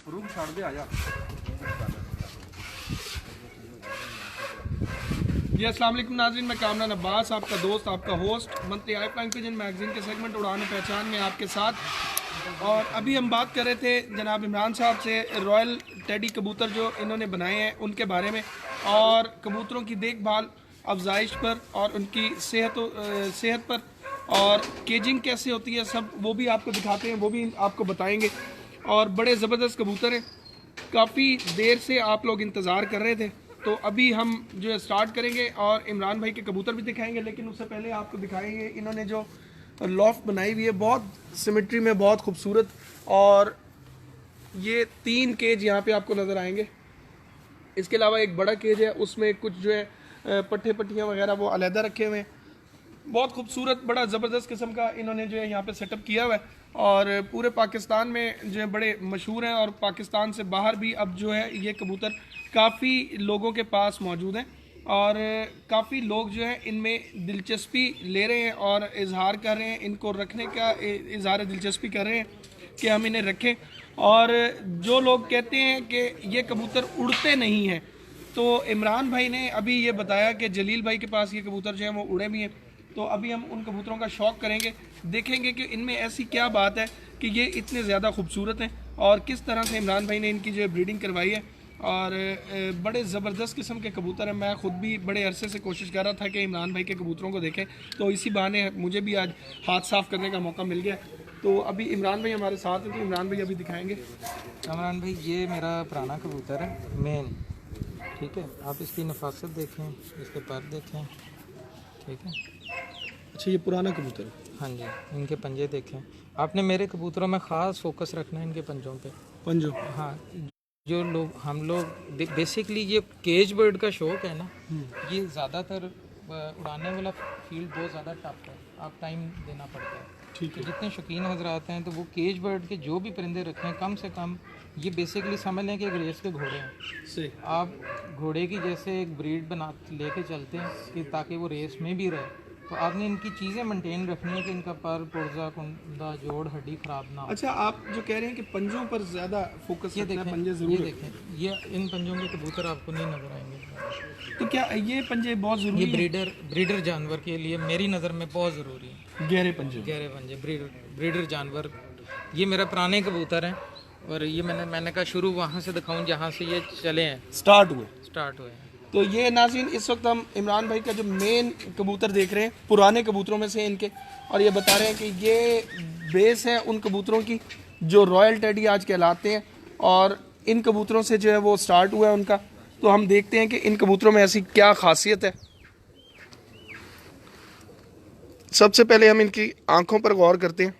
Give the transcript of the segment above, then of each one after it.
Room छाड़ दे आजा। जी अस्सलाम वालेकुम नाज़रीन, मैं कामरान अब्बास आपका दोस्त, आपका होस्ट मंथली आई फ्लाइंग पिजन मैगजीन के सेगमेंट उड़ान पहचान में आपके साथ। और अभी हम बात कर रहे थे जनाब इमरान साहब से रॉयल टेडी कबूतर जो इन्होंने बनाए हैं उनके बारे में, और कबूतरों की देखभाल अफजाइश पर और उनकी सेहत पर और केजिंग कैसे होती है सब वो भी आपको दिखाते हैं, वो भी आपको बताएंगे। और बड़े ज़बरदस्त कबूतर हैं, काफ़ी देर से आप लोग इंतज़ार कर रहे थे, तो अभी हम जो है स्टार्ट करेंगे और इमरान भाई के कबूतर भी दिखाएंगे। लेकिन उससे पहले आपको दिखाएंगे इन्होंने जो लॉफ्ट बनाई हुई है, बहुत सिमेट्री में, बहुत खूबसूरत। और ये 3 केज यहाँ पे आपको नज़र आएंगे। इसके अलावा एक बड़ा केज है, उसमें कुछ जो है पट्टियाँ वगैरह वो अलहदा रखे हुए हैं। बहुत खूबसूरत, बड़ा ज़बरदस्त किस्म का इन्होंने जो है यहाँ पे सेटअप किया हुआ है, और पूरे पाकिस्तान में जो है बड़े मशहूर हैं। और पाकिस्तान से बाहर भी अब जो है ये कबूतर काफ़ी लोगों के पास मौजूद हैं, और काफ़ी लोग जो है इनमें दिलचस्पी ले रहे हैं और इजहार कर रहे हैं, इनको रखने का इजहार दिलचस्पी कर रहे हैं कि हम इन्हें रखें। और जो लोग कहते हैं कि ये कबूतर उड़ते नहीं हैं, तो इमरान भाई ने अभी ये बताया कि जलील भाई के पास ये कबूतर जो है वो उड़े भी हैं। तो अभी हम उन कबूतरों का शौक़ करेंगे, देखेंगे कि इनमें ऐसी क्या बात है कि ये इतने ज़्यादा खूबसूरत हैं, और किस तरह से इमरान भाई ने इनकी जो है ब्रीडिंग करवाई है। और बड़े ज़बरदस्त किस्म के कबूतर हैं। मैं ख़ुद भी बड़े अरसे से कोशिश कर रहा था कि इमरान भाई के कबूतरों को देखें, तो इसी बहाने मुझे भी आज हाथ साफ़ करने का मौका मिल गया। तो अभी इमरान भाई हमारे साथ हैं, तो इमरान भाई अभी दिखाएँगे। इमरान भाई ये मेरा पुराना कबूतर है मेन, ठीक है। आप इसकी नफासत देखें, इसके पर देखें, ठीक है। अच्छा, ये पुराना कबूतर है? हाँ जी, इनके पंजे देखें। आपने मेरे कबूतरों में ख़ास फोकस रखना है इनके पंजों पे। पंजों? हाँ, जो लोग हम लोग बेसिकली ये केज बर्ड का शौक़ है ना, ये ज़्यादातर उड़ाने वाला फील्ड बहुत ज़्यादा टफ है, आप टाइम देना पड़ता है। ठीक है। तो जितने शौकीन हजरात हैं तो वो केज बर्ड के जो भी परिंदे रखें कम से कम, ये बेसिकली समझ लें कि एक रेस के घोड़े हैं। सही। आप घोड़े की जैसे एक ब्रीड बना लेके चलते हैं कि ताकि वो रेस में भी रहे, तो आपने इनकी चीज़ें मेंटेन रखनी है कि इनका पर, पुर्जा, कुंदा, जोड़, हड्डी ख़राब ना हो। अच्छा, आप जो कह रहे हैं कि पंजों पर ज़्यादा फोकस ये रखना है, देखें, पंजे ये ज़रूर देखें, ये इन पंजों के कबूतर आपको नहीं नज़र आएंगे। तो क्या ये पंजे बहुत ज़रूरी ये हैं? ब्रीडर जानवर के लिए मेरी नज़र में बहुत ज़रूरी है, गहरे पंजे? गहरे पंजे, ब्रीडर जानवर। ये मेरा पुराने कबूतर हैं, और ये मैंने कहा शुरू वहाँ से दिखाऊं जहाँ से ये चले हैं, स्टार्ट हुए हैं। तो ये नाज़रीन, इस वक्त हम इमरान भाई का जो मेन कबूतर देख रहे हैं, पुराने कबूतरों में से इनके, और ये बता रहे हैं कि ये बेस है उन कबूतरों की जो रॉयल टेडी आज कहलाते हैं, और इन कबूतरों से जो है वो स्टार्ट हुआ है उनका। तो हम देखते हैं कि इन कबूतरों में ऐसी क्या खासियत है। सबसे पहले हम इनकी आंखों पर गौर करते हैं,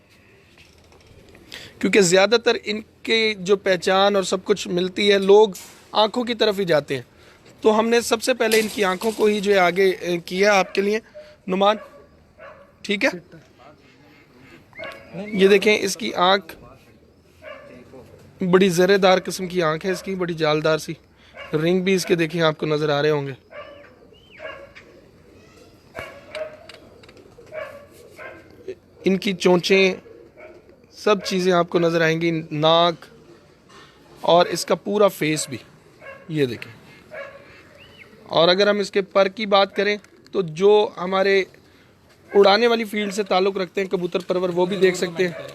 क्योंकि ज़्यादातर इनके जो पहचान और सब कुछ मिलती है, लोग आंखों की तरफ ही जाते हैं। तो हमने सबसे पहले इनकी आंखों को ही जो है आगे किया आपके लिए। नुमान, ठीक है? ये देखें, इसकी आंख बड़ी ज़रेदार किस्म की आंख है इसकी, बड़ी जालदार सी। रिंग भी इसके देखें आपको नज़र आ रहे होंगे। इनकी चोंचें, सब चीज़ें आपको नज़र आएंगी, नाक, और इसका पूरा फेस भी, ये देखें। और अगर हम इसके पर की बात करें, तो जो हमारे उड़ाने वाली फील्ड से ताल्लुक़ रखते हैं कबूतर परवर, वो भी देख सकते हैं।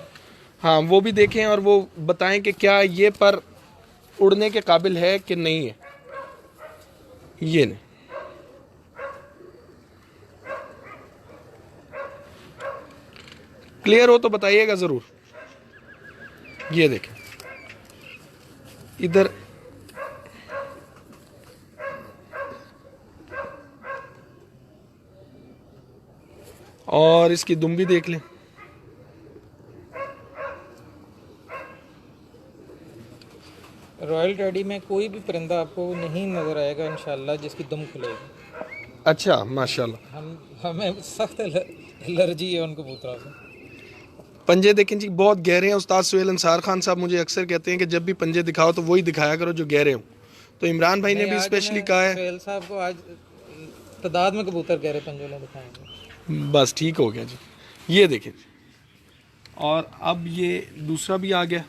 हाँ, वो भी देखें और वो बताएं कि क्या ये पर उड़ने के काबिल है कि नहीं है। ये नहीं, क्लियर हो तो बताइएगा ज़रूर। ये देखें इधर, और इसकी दुम भी देख लें। रॉयल टेडी में कोई भी परिंदा आपको नहीं नज़र आएगा इंशाल्लाह जिसकी दुम खुलेगी। अच्छा, माशाल्लाह। हमें सख्त एलर्जी है उन कबूतरों से। पंजे देखें जी, बहुत गहरे हैं। उस्ताद सुहेल अंसार खान साहब मुझे अक्सर कहते हैं कि जब भी पंजे दिखाओ तो वही दिखाया करो जो गहरे हों। तो इमरान भाई ने भी स्पेशली कहा है, सुहेल साहब को आज तादाद में कबूतर गहरे पंजों में दिखाएंगे। बस ठीक हो गया जी। ये देखें, और अब ये दूसरा भी आ गया।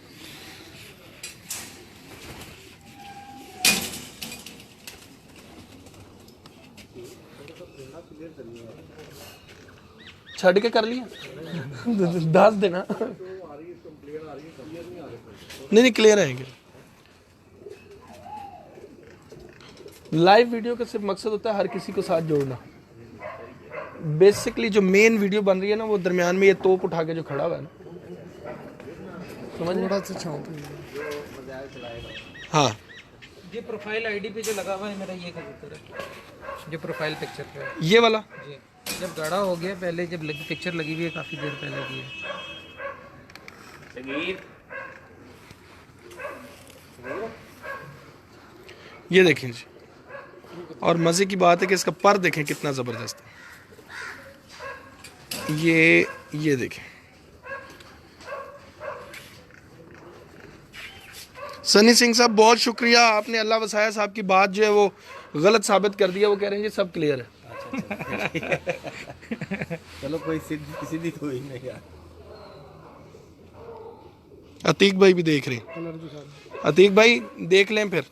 छड़ के कर लिया दस देना नहीं क्लियर आएंगे। लाइव वीडियो का सिर्फ मकसद होता है हर किसी को साथ जोड़ना। बेसिकली जो मेन वीडियो बन रही है ना वो दरमियान में ये तोप उठा के जो खड़ा हुआ है ना, समझ थोड़ा सा छाँव पे। हाँ ये प्रोफाइल आईडी पे जो लगा हुआ है मेरा ये कबूतर है, जो प्रोफाइल पिक्चर पे है ये वाला। जी जब गाढ़ा हो गया, पहले जब पिक्चर लगी हुई है काफ़ी देर पहले की है। ये देखें जी, और मज़े की बात है कि इसका पर देखें कितना ज़बरदस्त है। ये देखें सनी सिंह साहब बहुत शुक्रिया, आपने अल्लाह वसाया साहब की बात जो है वो गलत साबित कर दिया। वो कह रहे हैं जी सब क्लियर है। चलो कोई सीधी तो ही नहीं यार। अतीक भाई भी देख रहे हैं, अतीक भाई देख लें फिर।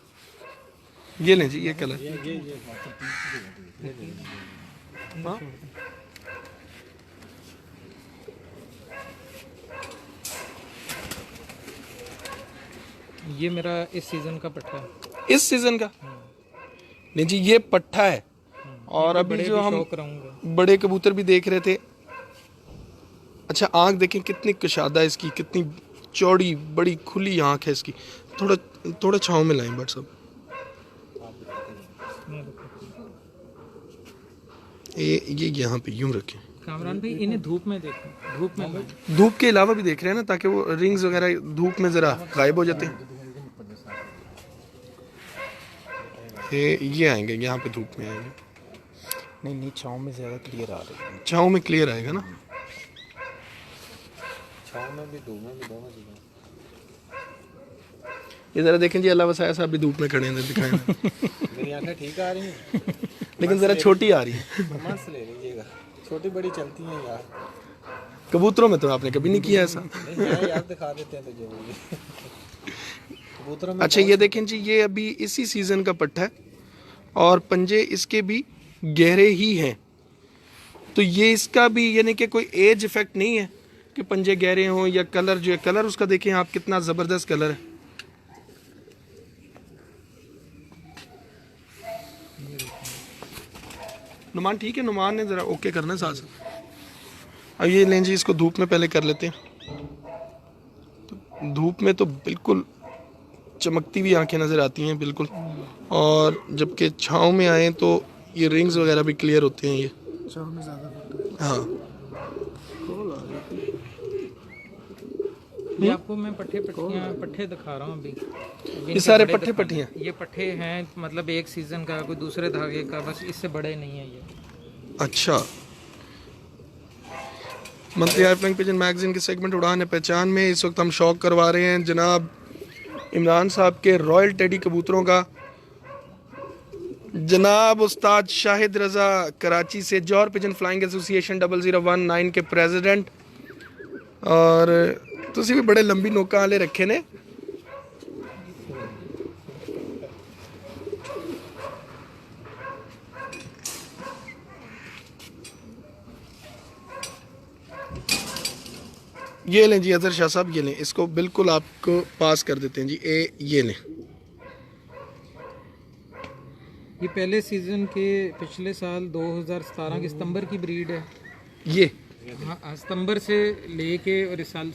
ये लें जी ये कलर। हाँ? ये मेरा इस सीजन का पट्टा है। इस सीजन का नहीं जी, ये पट्टा है। और अभी जो हम बड़े कबूतर भी देख रहे थे, अच्छा आंख देखें कितनी कशादा इसकी, कितनी चौड़ी बड़ी खुली आंख है इसकी। थोड़ा छांव में लाएं बट सब ये यहाँ पे यूं रखें। कामरान भाई इन्हें धूप में देखें, धूप में, धूप के अलावा भी देख रहे हैं ना, ताकि वो रिंग्स वगैरह धूप में जरा गायब हो जाते हैं। ये आएंगे यहाँ पे, धूप में आएंगे। नहीं छाँव में ज़्यादा क्लियर आ रही है। छाँव में क्लियर आएगा ना, छाँव में भी धूप में भी दोनों चीज़ें। ये जरा देखें जी, अल्लाह वसाया साहब भी धूप में खड़े हैं, दिखाएं। मेरी आंखें ठीक आ रही हैं लेकिन जरा छोटी आ रही है। कमांड से ले लीजिएगा, छोटी बड़ी चलती हैं यार। कबूतरों में तो आपने कभी नहीं किया ऐसा। नहीं यार दिखा देते हैं तो जरूरी कबूतरों में। अच्छा ये देखें जी, ये अभी इसी सीजन का पट्टा है और पंजे इसके भी गहरे ही हैं। तो ये इसका भी यानी कि कोई एज इफेक्ट नहीं है कि पंजे गहरे हों, या कलर जो है, कलर उसका देखें आप कितना ज़बरदस्त कलर है। नुमान ठीक है, नुमान ने ज़रा ओके करना है साथ साथ। अब ये लें जी, इसको धूप में पहले कर लेते हैं। तो धूप में तो बिल्कुल चमकती हुई आंखें नज़र आती हैं बिल्कुल, और जबकि छाँव में आए तो ये रिंग्स वगैरह भी क्लियर होते हैं। ये छाँव में ज़्यादा, हाँ। ये आपको मैं पट्टे दिखा रहा हूँ अभी। ये सारे पट्टे पट्टियाँ, ये पट्टे हैं, मतलब एक सीजन का, कोई दूसरे धागे का, बस इससे बड़े नहीं है ये। अच्छा, मंथली आई फ्लाइंग पिजन मैगजीन के सेगमेंट उड़ान है पहचान में इस वक्त हम शौक करवा रहे हैं जनाब इमरान साहब के रॉयल टेडी कबूतरों का। जनाब उस्ताद शाहिद रज़ा कराची से, जौहर पिजन फ्लाइंग एसोसिएशन 0019 के प्रेसिडेंट, और तुसी भी बड़े लंबी नोका वाले रखे ने। ये लें जी अजहर शाह साहब, ये लें, इसको बिल्कुल आपको पास कर देते हैं जी। ये लें, ये पहले सीजन के पिछले साल 2017 के सितंबर की ब्रीड है ये। हाँ, सितंबर से लेके और इस साल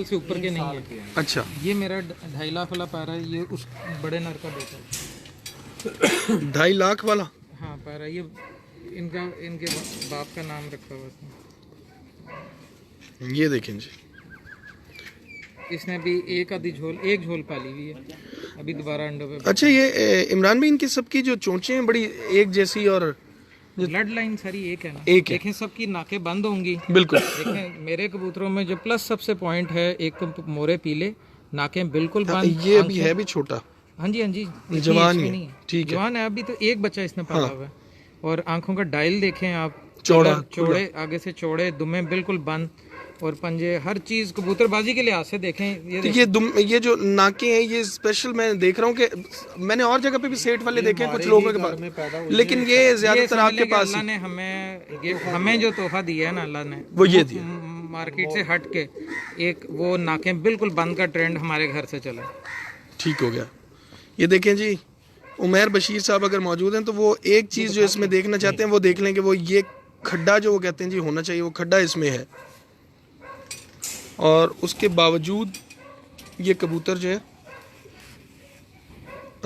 से ऊपर के नहीं है। अच्छा, ये मेरा 2.5 लाख वाला पैरा है, ये उस बड़े नर का बेटा है। 2.5 लाख वाला? हाँ पैरा, ये इनके बाप का नाम रखा हुआ था। ये देखें जी, इसने अभी एक झोल पाली हुई है, अभी दोबारा अंडों पे। अच्छा ये इमरान भाई, इनकी सबकी जो चोंचें हैं बड़ी एक जैसी, और ब्लड लाइन सारी एक है ना। एक है। देखें सबकी नाकें बंद होंगी बिल्कुल। देखें मेरे कबूतरों में जो प्लस सबसे पॉइंट है, एक तो मोरे पीले, नाकें बिल्कुल बंद। ये अभी है भी छोटा। हाँ जी, हाँ जी, जवान नहीं है, ठीक है, जवान है। अभी तो एक बच्चा इसने पाला हुआ है। और आंखों का डायल देखें आप, चौड़े आगे से चौड़े, दुमे बिल्कुल बंद, और पंजे हर चीज़ कबूतरबाजी के लिहाज से देखें ये तो ये जो नाके हैं ये स्पेशल मैं देख रहा हूँ कि मैंने और जगह पे भी सेट वाले देखे हैं कुछ लोगों के पास, लेकिन ये ज्यादातर आपके पास अल्लाह ने हमें जो तोहफा दिया है ना अल्लाह ने वो ये दिया। मार्केट से हट के एक वो नाकें बिल्कुल बंद का ट्रेंड हमारे घर से चला। ठीक हो गया। ये देखें जी, उमैर बशीर साहब अगर मौजूद हैं तो वो एक चीज़ जो इसमें देखना चाहते हैं वो देख लें कि वो ये खड्डा जो वो कहते हैं जी होना चाहिए, वो खड्डा इसमें है, और उसके बावजूद ये कबूतर जो है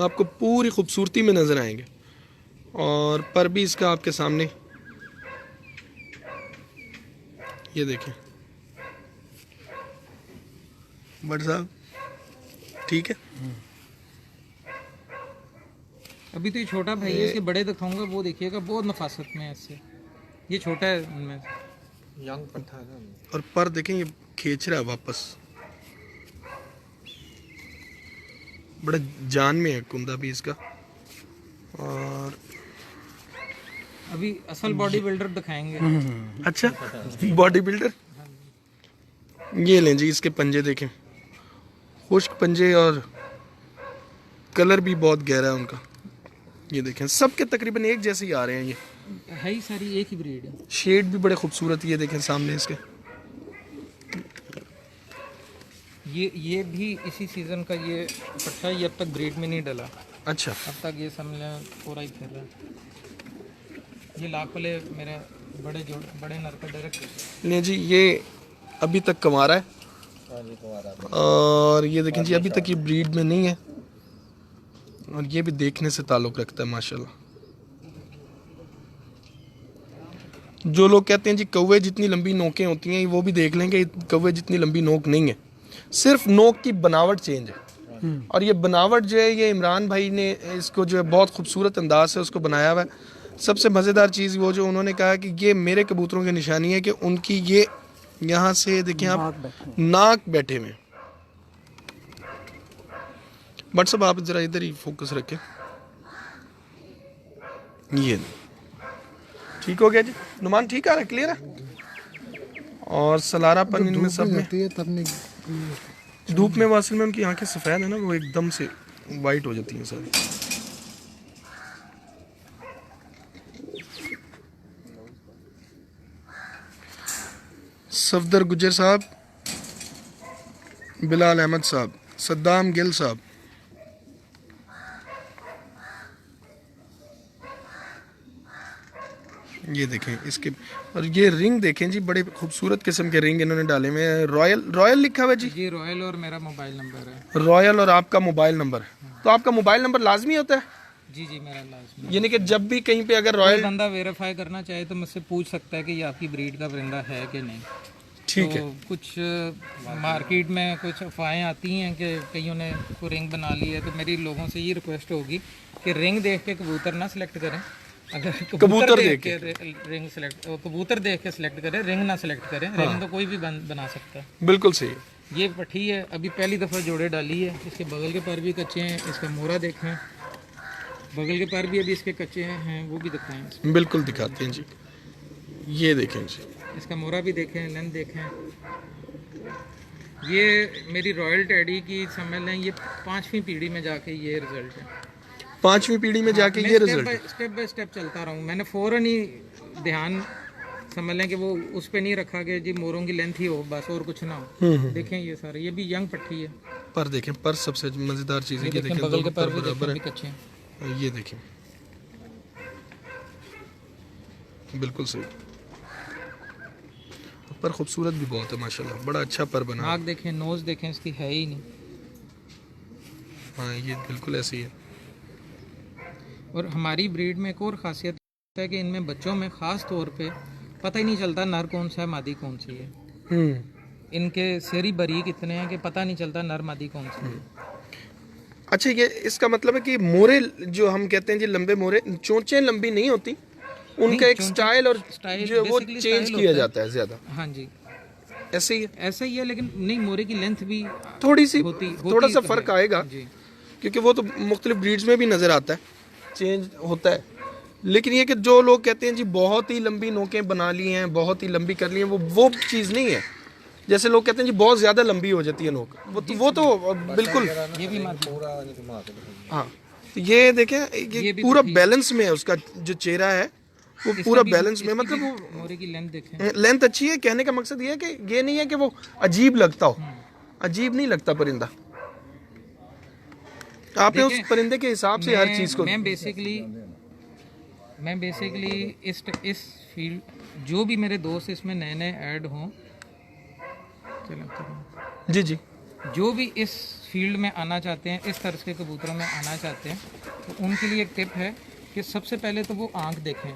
आपको पूरी खूबसूरती में नज़र आएंगे, और पर भी इसका आपके सामने ये देखें बट साहब ठीक है। अभी तो ये छोटा भाई है, इसके बड़े दिखाऊंगा वो देखिएगा बहुत नफासत में है इससे, ये छोटा है उनमें यंग पट्ठा है। और पर देखें ये खींच रहा है वापस, बड़ा जान में है कुंदा भी इसका। और अभी असल बॉडी बिल्डर दिखाएंगे। अच्छा बॉडी बिल्डर, ये लें जी इसके पंजे देखें, खुश्क पंजे और कलर भी बहुत गहरा है उनका। ये देखें सबके तकरीबन एक जैसे ही आ रहे हैं, ये है ही सारी एक ही ब्रीड है। शेड भी बड़े खूबसूरत, ये देखें सामने इसके। ये भी इसी सीजन का ये पट्टा, ये अब तक ब्रीड में नहीं डला। अच्छा अब तक ये समझ पूरा ही फिर रहा है। ये लाख वाले मेरे बड़े नर का डायरेक्ट नहीं जी, ये अभी तक कमारा है, और ये देखें जी अभी तक ये ब्रीड में नहीं है, और ये भी देखने से ताल्लुक़ रखता है माशाल्लाह। जो लोग कहते हैं जी कौवे जितनी लंबी नोकें होती हैं, वो भी देख लेंगे कौवे जितनी लंबी नोक नहीं है, सिर्फ नोक की बनावट चेंज है। और ये बनावट जो है ये इमरान भाई ने इसको जो है बहुत खूबसूरत अंदाज से उसको बनाया हुआ है। सबसे मज़ेदार चीज़ वो जो उन्होंने कहा कि ये मेरे कबूतरों की निशानी है कि उनकी ये यहाँ से देखें आप नाक बैठे हुए। बट सब आप ज़रा इधर ही फोकस रखें, ये ठीक हो गया जी, नुमान ठीक आ रहा है, क्लियर है। और सलारापन इनमें सब में धूप में वासिल में उनकी आंखें सफ़ेद है ना, वो एकदम से वाइट हो जाती हैं सारी। सफदर गुजर साहब, बिलाल अहमद साहब, सद्दाम गिल साहब, ये देखें इसके, और ये रिंग देखें जी, बड़े खूबसूरत किस्म के रिंग इन्होंने डाले हुए हैं। रॉयल लिखा हुआ है जी, ये रॉयल और मेरा मोबाइल नंबर है। रॉयल और आपका मोबाइल नंबर है, तो आपका मोबाइल नंबर लाजमी होता है? जी मेरा लाजमी। यानी कि जब भी कहीं पे अगर रॉयल बंदा वेरीफाई करना चाहे तो मुझसे पूछ सकता है कि ये आपकी ब्रीड का परिंदा है कि नहीं। ठीक है। कुछ मार्केट में कुछ अफवाहें आती हैं कि कईयों ने कोई रिंग बना ली है, तो मेरी लोगों से ये रिक्वेस्ट होगी कि रिंग देख के कबूतर ना सिलेक्ट करें। अगर कबूतर देख के रिंग सेलेक्ट, कबूतर देख के सिलेक्ट करें, रिंग ना सिलेक्ट करें। रिंग तो कोई भी बना सकता है। बिल्कुल सही। ये पट्टी है, अभी पहली दफ़ा जोड़े डाली है। इसके बगल के पैर भी कच्चे हैं, इसका मोरा देखें, बगल के पैर भी अभी इसके कच्चे हैं, वो भी दिखाएं। बिल्कुल दिखाते हैं जी, ये देखें जी, इसका मोरा भी देखें, लेंथ देखें। ये मेरी रॉयल टैडी की समझ लें, ये 5वीं पीढ़ी में जाके ये रिजल्ट है। 5वीं पीढ़ी में जाके ये रिजल्ट स्टेप बाय स्टेप चलता रहा हूँ। मैंने फ़ौरन ही ध्यान समझ लें कि वो उस पर नहीं रखा कि जी मोरों की लेंथ ही हो बस और कुछ ना हो। देखें ये सारे, ये भी यंग पट्टी है। पर देखें, पर सबसे मज़ेदार चीज़ है, देखें बगल के पैर भी देखें, भी कच्चे हैं। ये देखें, बिल्कुल सही। पर खूबसूरत भी बहुत है माशाल्लाह, बड़ा अच्छा पर बना। नाक देखें, नोज देखें, इसकी है ही नहीं। हाँ ये बिल्कुल ऐसी है। और हमारी ब्रीड में एक और ख़ासियत है कि इनमें बच्चों में ख़ास तौर पे पता ही नहीं चलता नर कौन सा है, मादी कौन सी है। इनके सेरी बरीक इतने हैं कि पता नहीं चलता नर मादी कौन सी है। अच्छा, ये इसका मतलब है कि मोरे जो हम कहते हैं जी लंबे मोरे, चोंचें लंबी नहीं होती, उनका एक स्टाइल और जो वो चेंज किया जाता है ज़्यादा। हाँ जी, ऐसे ही है, ऐसा ही है, लेकिन नहीं मोरे की लेंथ भी थोड़ी सी थोड़ा सा तो फ़र्क है। आएगा जी, क्योंकि वो तो मुख्तलिफ ब्रीड्स में भी नज़र आता है, चेंज होता है। लेकिन ये कि जो लोग कहते हैं जी बहुत ही लंबी नोकें बना ली हैं, बहुत ही लंबी कर ली हैं, वो चीज़ नहीं है। जैसे लोग कहते हैं जी बहुत ज़्यादा लंबी हो जाती है नोक, वो तो बिल्कुल। ये भी पूरा घुमा के दिखाइए। हाँ, तो ये देखें, ये भी पूरा बैलेंस में है, उसका जो चेहरा है वो पूरा बैलेंस में, मतलब वो मोरे की लेंथ देखें, लेंथ अच्छी है। कहने का मकसद ये है कि ये नहीं है कि वो अजीब लगता हो, अजीब नहीं लगता परिंदा। आपने उस परिंदे के हिसाब से हर चीज़ को, मैं बेसिकली इस फील्ड, जो भी मेरे दोस्त इसमें नए नए ऐड हों, जी जी, जो भी इस फील्ड में आना चाहते हैं, इस तरह के कबूतरों में आना चाहते हैं, तो उनके लिए एक टिप है कि सबसे पहले तो वो आंख देखें।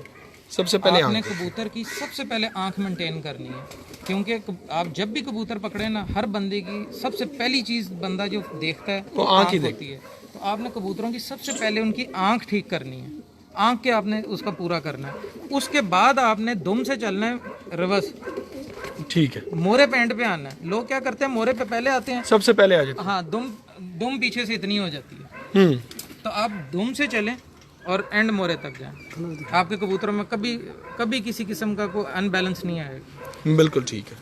सबसे पहले आपने कबूतर की सबसे पहले आंख मेंटेन करनी है, क्योंकि आप जब भी कबूतर पकड़े ना, हर बंदे की सबसे पहली चीज़ बंदा जो देखता है वो आंख ही होती है। तो आपने कबूतरों की सबसे पहले उनकी आंख ठीक करनी है, आंख के आपने उसका पूरा करना है। उसके बाद आपने दुम से चलना है रिवर्स, ठीक है, मोरे पैंट पे आना है। लोग क्या करते हैं, मोरे पे पहले आते हैं, सबसे पहले आ जाते। हाँ, दुम पीछे से इतनी हो जाती है। तो आप दुम से चलें और एंड मोरे तक जाएं। आपके कबूतरों में कभी किसी किस्म का कोई अनबैलेंस नहीं आएगा। बिल्कुल ठीक है।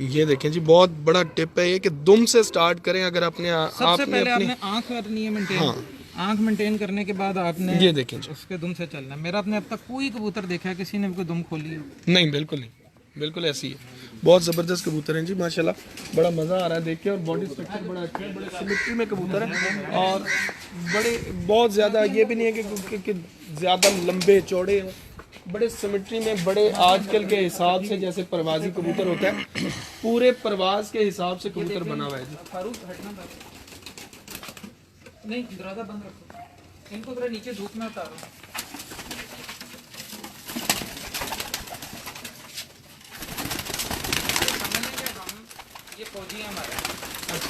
ये देखें जी, बहुत बड़ा टिप है ये कि दुम से स्टार्ट करें। अगर अपने सबसे पहले आपने आंख करनी है मेंटेन। हाँ। आंख मेंटेन करने के बाद आपने ये देखें जी, उसके दुम से चलना है। मेरा अपने अब तक कोई कबूतर देखा है किसी ने कोई दुम खोली हो? नहीं, बिल्कुल नहीं, बिल्कुल ऐसी है। बहुत ज़बरदस्त कबूतर हैं जी, माशाल्लाह, बड़ा मज़ा आ रहा है देख के। और बॉडी स्ट्रक्चर बड़ा अच्छा है, बड़े सिमेट्री में कबूतर है, और बड़े बहुत ज़्यादा ये भी नहीं है कि ज़्यादा लंबे चौड़े हैं, बड़े सिमेट्री में, बड़े आजकल के हिसाब से जैसे परवाजी कबूतर होता है, पूरे परवाज के हिसाब से कबूतर बना हुआ है जी। नहीं, दरवाजा बंद रखो, इनको थोड़ा नीचे धूप में उतारो। ये फौजी है हमारे,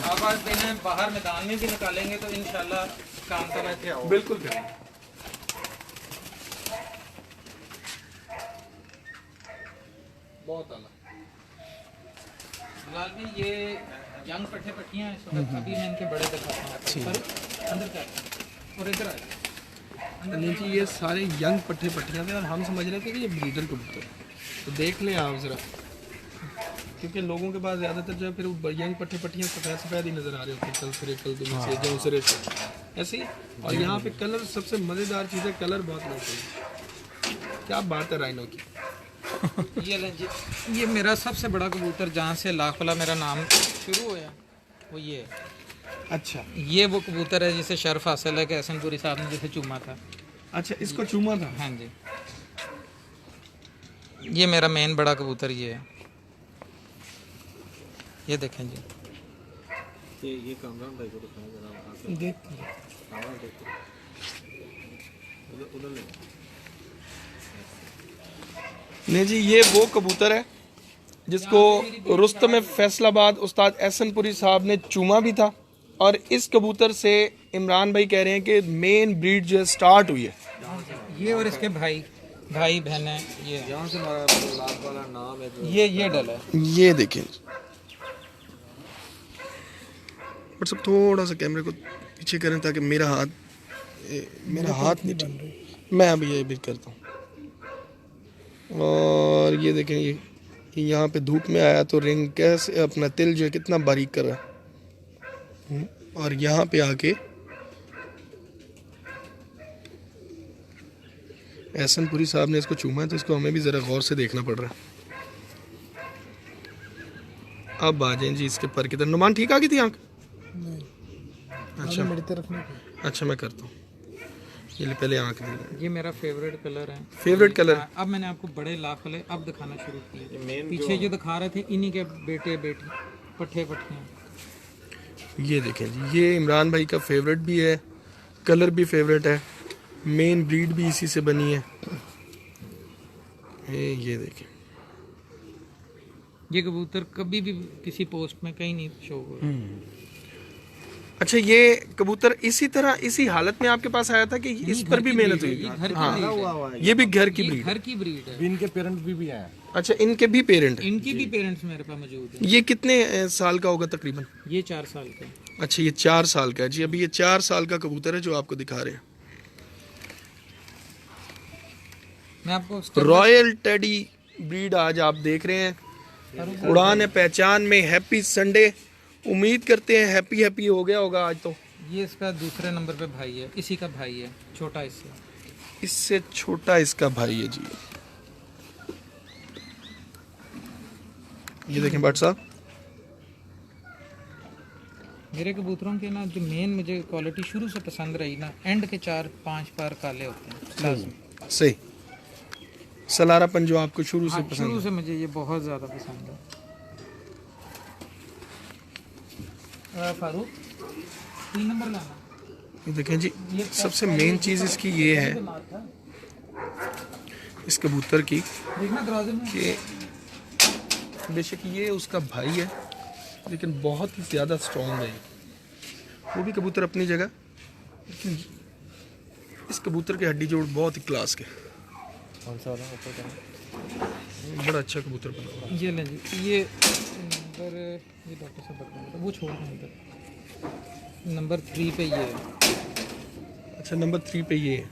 आवाज देना है, बाहर मैदान में भी निकालेंगे तो इंशाल्लाह काम का बैठे आओ। बिल्कुल करें। बहुत आला। फिलहाल भी ये यंग पट्टे पट्टियाँ हैं इस वक्त, अभी मैं इनके बड़े दिखाता हूँ। अंदर कर और इधर आ। नहीं जी, ये सारे यंग पट्टे पट्टियाँ थे और हम समझ रहे थे कि ये ब्रीडर कबूतर, तो देख लें आप ज़रा, क्योंकि लोगों के पास ज़्यादातर जो है फिर वो यंग पट्टे पट्टियाँ सफ़ेद सफ़ेद ही नज़र आ रहे होते हैं, कल फिर कल दुम से जो सिरे से ऐसे ही। और यहाँ पे कलर सबसे मज़ेदार चीज़ है, कलर बहुत लोग, क्या बात है राइनो की। ये लें जी, ये मेरा सबसे बड़ा कबूतर, जहाँ से लाखला मेरा नाम शुरू होया वो ये है। अच्छा, ये वो कबूतर है जिसे शर्फ हासिल है कि हसनपुरी साहब ने जिसे चूमा था। अच्छा, इसको चूमा था। हाँ जी, ये मेरा मेन बड़ा कबूतर ये है। ये देखें जी, ये कामरान भाई को दिखाया जरा, देख कामरान देखो उधर ले। नहीं जी, ये वो कबूतर है जिसको रुस्तम फैसलाबाद उस्ताद एहसनपुरी साहब ने चूमा भी था, और इस कबूतर से इमरान भाई कह रहे हैं कि मेन ब्रीड जो है स्टार्ट हुई है। ये और इसके भाई बहन है, ये यहाँ से हमारा लाख वाला नाम है, ये डल है। ये देखें, बट सब थोड़ा सा कैमरे को पीछे करें ताकि मेरा हाथ नहीं ठीक, मैं अभी ये भी करता हूँ। और ये देखें, ये यहाँ पे धूप में आया तो रिंग कैसे अपना तिल जो है कितना बारीक कर रहा है, और यहाँ पे आके एहसनपुरी साहब ने इसको चूमा है, तो इसको हमें भी ज़रा गौर से देखना पड़ रहा है। अब आ जाएं जी इसके पर की तरफ। नुमान ठीक आ गई थी आँख? अच्छा, मेरी तरफ नहीं। अच्छा, मैं करता हूँ, ये पहले आँख दी। ये मेरा फेवरेट कलर है। Favourite colour? अब मैंने आपको बड़े लाख वाले अब दिखाना शुरू किए। पीछे जो दिखा रहे थे इन्हीं के बेटे बेटी पट्टे पट्टियाँ। ये देखें जी, ये इमरान भाई का फेवरेट भी है, कलर भी फेवरेट है, मेन ब्रीड भी इसी से बनी है। ये देखें, ये कबूतर कभी भी किसी पोस्ट में कहीं नहीं शो हुआ। अच्छा, ये कबूतर इसी तरह इसी हालत में आपके पास आया था कि इस पर भी मेहनत हुई? हाँ, ये भी घर की ब्रीड, घर की ब्रीड है। इनके पेरेंट्स भी आए। अच्छा, इनके भी पेरेंट? इनकी भी पेरेंट्स मेरे पास मौजूद है। ये कितने साल का होगा तकरीबन? ये 4 साल का। अच्छा, ये 4 साल का है जी। अभी ये 4 साल का कबूतर है जो आपको दिखा रहे हैं। मैं आपको रॉयल टेडी ब्रीड आज आप देख रहे हैं। उड़ान है पहचान में। हैप्पी संडे, उम्मीद करते हैं हैप्पी हैप्पी हो गया होगा आज तो। ये इसका दूसरे नंबर पे भाई है, इसी का भाई है, छोटा इससे। इससे छोटा इसका भाई है जी। ये देखें भट्ट साहब, मेरे कबूतरों के ना जो मेन मुझे क्वालिटी शुरू से पसंद रही ना, एंड के 4-5 बार काले होते हैं लाजमी। सही सलारापन जो आपको शुरू से हाँ, पसंद शुरू से मुझे ये बहुत ज़्यादा पसंद है। फारूक 3 नंबर लाना। है। देखें जी, सबसे मेन चीज़ इसकी ये है, इस कबूतर की, देखना दरवाजे में। कि बेशक ये उसका भाई है लेकिन बहुत ही ज़्यादा स्ट्रॉन्ग है। वो भी कबूतर अपनी जगह, लेकिन इस कबूतर के हड्डी जोड़ बहुत ही क्लास के। कौन सा वाला ऊपर का? बड़ा अच्छा कबूतर बना हुआ है। ये लें जी, ये नंबर, ये डॉक्टर साहब बता रहे थे, वो छोड़ दें इधर। नंबर 3 पे ये है। अच्छा, नंबर 3 पे ये है।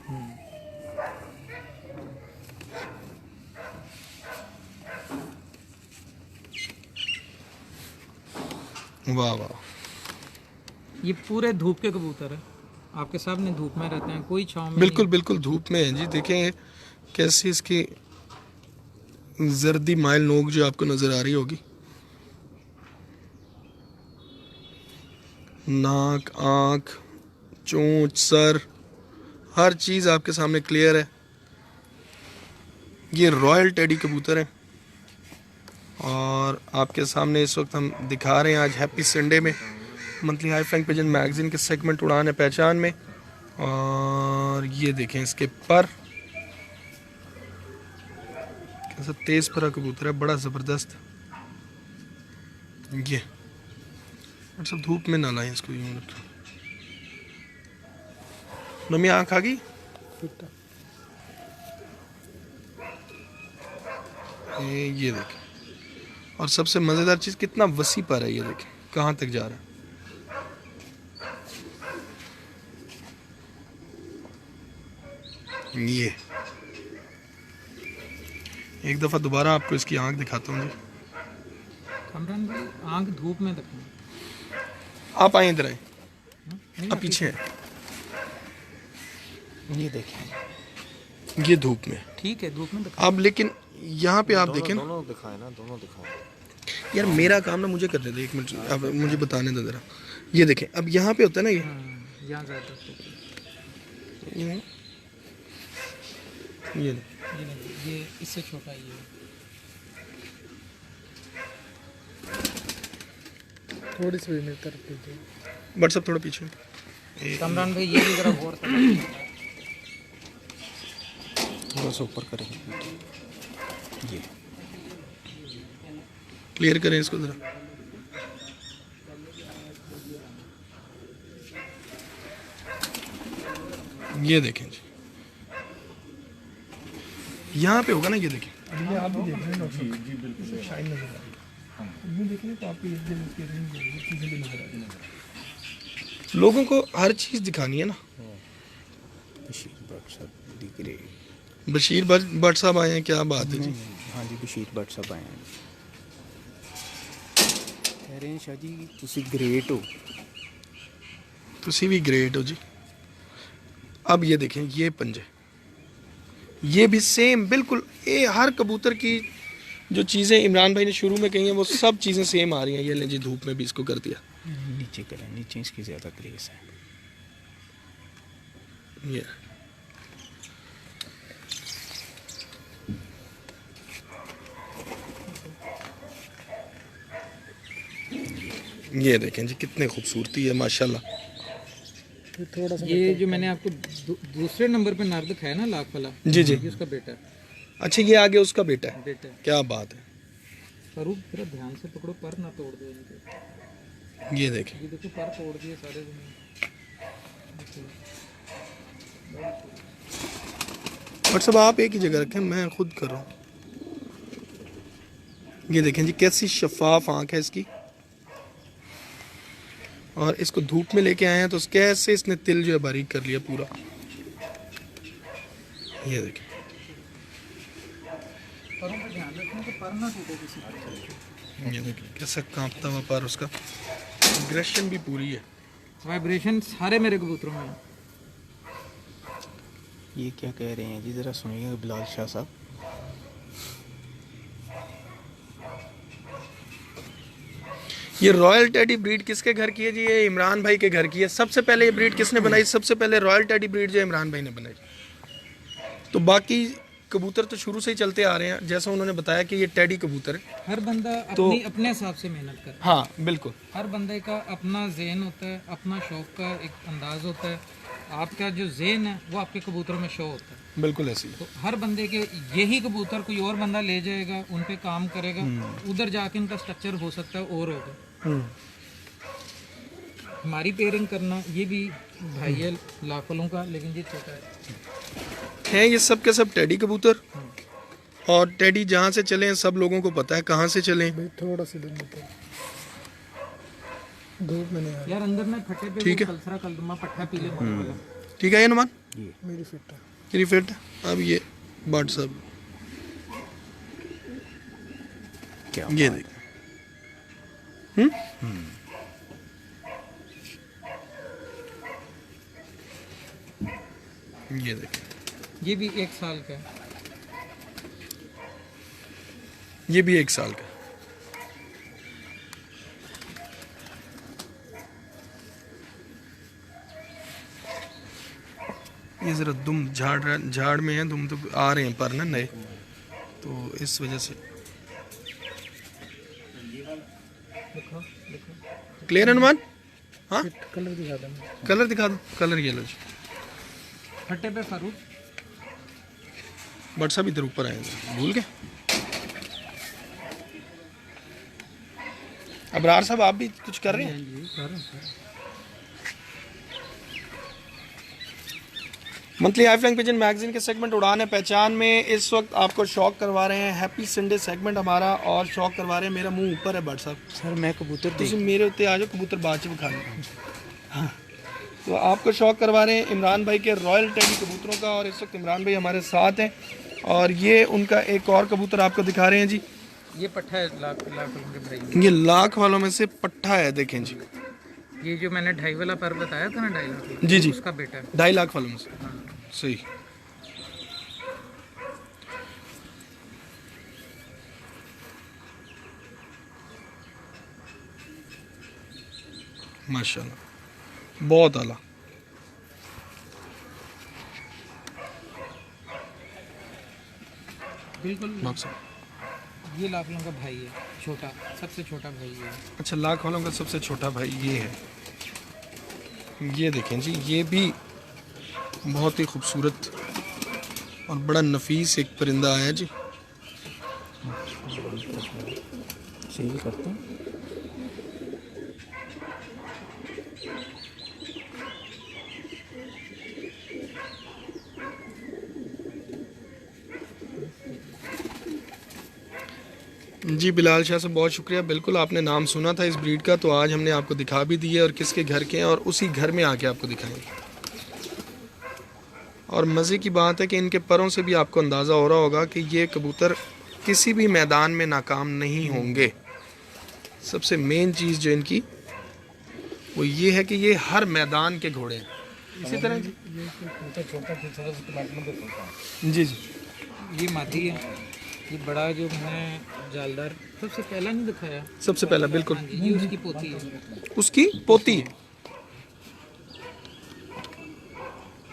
वाह वाह, ये पूरे धूप के कबूतर है, आपके सामने धूप में रहते हैं, कोई छांव में बिल्कुल बिल्कुल धूप में है जी। देखें कैसी इसकी जर्दी माइल नोक जो आपको नजर आ रही होगी। नाक, आँख, चोंच, सर, हर चीज़ आपके सामने क्लियर है। ये रॉयल टेडी कबूतर है और आपके सामने इस वक्त हम दिखा रहे हैं आज हैप्पी संडे में monthly high flying pigeon magazine के सेगमेंट उड़ान है पहचान में। और ये देखें इसके पर, कैसा तेज परा कबूतर है, बड़ा ज़बरदस्त। ये और सब धूप में ना लाएं इसको, यूं रखें। नमी आँख आ गई। ये देखें, और सबसे मज़ेदार चीज़ कितना वसी पर है, ये देखें कहाँ तक जा रहा है। ये एक दफ़ा दोबारा आपको इसकी आँख दिखाता हूँ जी। कमरान भाई आँख धूप में रखना। आप आए इधर आए, नहीं, आप पीछे हैं। ये देखें, ये धूप में, ठीक है धूप में दिखा। अब लेकिन यहाँ पे आप देखें ना दोनों दिखाए ना, दोनों दिखाए। यार, मेरा काम ना मुझे करने दे, एक मिनट अब मुझे बताने दो ज़रा। ये देखें, अब यहाँ पे होता है ना ये, यहाँ ज़्यादा धूप है। ये ये नहीं, ये इससे छोटा ही है। थोड़ी सी मेरी तरफ कीजिए। बट सब थोड़ा पीछे। कमरान भाई ये भी ज़रा गौर से थोड़ा सा ऊपर करेंगे। ये क्लियर करें इसको ज़रा। ये देखें जी, यहाँ पे होगा ना, ये देखें। अब ये आप भी देख रहे हैं डॉक्टर साहब, इसमें शाइन नजर आ रही है। ये देखें तो आपको एक दिन इसके रेंज चीज़ें भी नजर आ रही हैं। लोगों को हर चीज़ दिखानी है ना। बशीर भट्ट साहब दी ग्रेट। बशीर भट्ट साहब आए हैं, क्या बात है जी। हाँ जी, बशीर भट्ट साहब आए हैं। कह रहे हैं शाह जी तुसी ग्रेट हो। तुसी भी ग्रेट हो जी। अब ये देखें, ये पंजे, ये भी सेम बिल्कुल, ये हर कबूतर की जो चीज़ें इमरान भाई ने शुरू में कही हैं वो सब चीज़ें सेम आ रही हैं। ये ले जी, धूप में भी इसको कर दिया। नीचे करें, नीचे इसकी ज़्यादा ग्रेस है। ये देखें जी, कितने खूबसूरती है माशाल्लाह। ये जो मैंने आपको दूसरे नंबर पे नर दिखाया ना, लाख वाला, जी जी, ये उसका बेटा है। अच्छा, ये आगे उसका बेटा है, बेटा है। क्या बात है। फारूक जरा ध्यान से पकड़ो, पर ना तोड़ दो इनके। ये देखें, ये देखो पर तोड़ दिए सारे। बट सब आप एक ही जगह रखें, मैं खुद कर रहा हूँ। ये देखें जी, कैसी शफाफ आँख है इसकी। और इसको धूप में लेके आए हैं तो कैसे इसने तिल जो है बारीक कर लिया पूरा। ये देखें, परों पे ध्यान रखें कि पर ना टूटे किसी का। ये देखिए कैसे कांपता हुआ पर, उसका एग्रेशन भी पूरी है। वाइब्रेशन सारे मेरे कबूतरों में है। ये क्या कह रहे हैं जी, ज़रा सुनिएगा बिलाल शाह साहब। ये रॉयल टेडी ब्रीड किसके घर की है जी? ये इमरान भाई के घर की है। सबसे पहले ये ब्रीड किसने बनाई? सबसे पहले रॉयल टेडी ब्रीड जो इमरान भाई ने बनाई। तो बाकी कबूतर तो शुरू से ही चलते आ रहे हैं, जैसा उन्होंने बताया कि ये टेडी कबूतर है। हर बंदा अपनी अपने हिसाब से मेहनत करे। हाँ बिल्कुल, हर बंदे का अपना ज़हन होता है, अपना शौक का एक अंदाज होता है। आपका जो ज़हन है वो आपके कबूतरों में शो होता है। बिल्कुल ऐसी है। तो हर बंदे के यही कबूतर कोई और बंदा ले जाएगा, उन पे काम करेगा, उधर जाके उनका स्ट्रक्चर हो सकता है और होगा। हमारी पेयरिंग करना ये भी भाई है लाखों का, लेकिन ये छोटा है। ये सब के सब टेडी कबूतर। और टेडी जहाँ से चले सब लोगों को पता है कहाँ से चले। थोड़ा सा धूप में नहीं आ यार अंदर में फटे पे ठीक है। कलसरा कलदमा पट्टा पीले वाला। ठीक है ये नुमान, मेरी फिट है। तेरी फिट। अब ये बर्ड सब क्या ये देख। ये देख, ये भी 1 साल का है। ये भी 1 साल का। ये जरा दुम झाड़ में है, दुम तो आ रहे हैं पर ना नए, तो इस वजह से। क्लियर अनुमान? हाँ कलर दिखा देना। कलर दिखा दो, कलर ये लो जी। फटे पे फारूक बट सब इधर ऊपर आएंगे, भूल गए। अबरार साहब आप भी कुछ कर रहे हैं? Monthly high flying pigeon magazine के सेगमेंट उड़ान है पहचान में इस वक्त आपको शौक करवा रहे हैं। हैप्पी संडे सेगमेंट हमारा, और शौक करवा रहे हैं। मेरा मुंह ऊपर है बट साहब, सर मैं कबूतर तुम मेरे उत्ते आ जाओ, कबूतर बाद च विखा लो। हाँ, तो आपको शौक करवा रहे हैं इमरान भाई के रॉयल टेडी कबूतरों का, और इस वक्त इमरान भाई हमारे साथ हैं। और ये उनका एक और कबूतर आपको दिखा रहे हैं जी। ये पट्टा है लाख के भाई। ये लाख वालों में से पट्टा है, देखें जी। ये जो मैंने 2.5 वाला पर बताया था ना, 2.5 लाख, जी जी, उसका बेटा है। 2.5 लाख वालों में से। सही। माशाल्लाह, बहुत आला। बिल्कुल। मकसद ये लाख वालों का भाई है, छोटा, सबसे छोटा भाई है। अच्छा, लाख वालों का सबसे छोटा भाई ये है। ये देखें जी, ये भी बहुत ही खूबसूरत और बड़ा नफीस एक परिंदा आया जी। सेल करते हैं। जी बिलाल शाह से बहुत शुक्रिया। बिल्कुल आपने नाम सुना था इस ब्रीड का, तो आज हमने आपको दिखा भी दिए और किसके घर के हैं, और उसी घर में आके आपको दिखाएंगे। और मज़े की बात है कि इनके परों से भी आपको अंदाज़ा हो रहा होगा कि ये कबूतर किसी भी मैदान में नाकाम नहीं होंगे। सबसे मेन चीज़ जो इनकी वो ये है कि ये हर मैदान के घोड़े हैं। इसी तरह जी जी, ये मादी है। ये बड़ा जो मैंने जालदार सबसे पहला नहीं दिखाया, सबसे पहला बिल्कुल हाँ जी, ये उसकी पोती है। उसकी पोती है।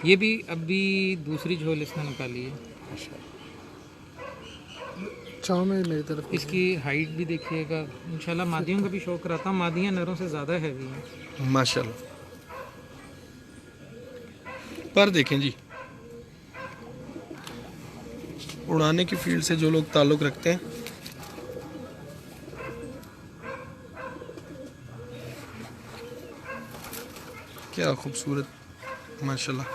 ये भी अभी दूसरी झोल इसने निकाली है। छाँव में मेरी तरफ। इसकी हाइट भी देखिएगा। इंशाल्लाह मादियों का भी शौक रहता, मादियाँ नरों से ज़्यादा हैवी हैं। माशाल्लाह। पर देखें जी, उड़ाने की फील्ड से जो लोग ताल्लुक़ रखते हैं, क्या खूबसूरत माशाल्लाह।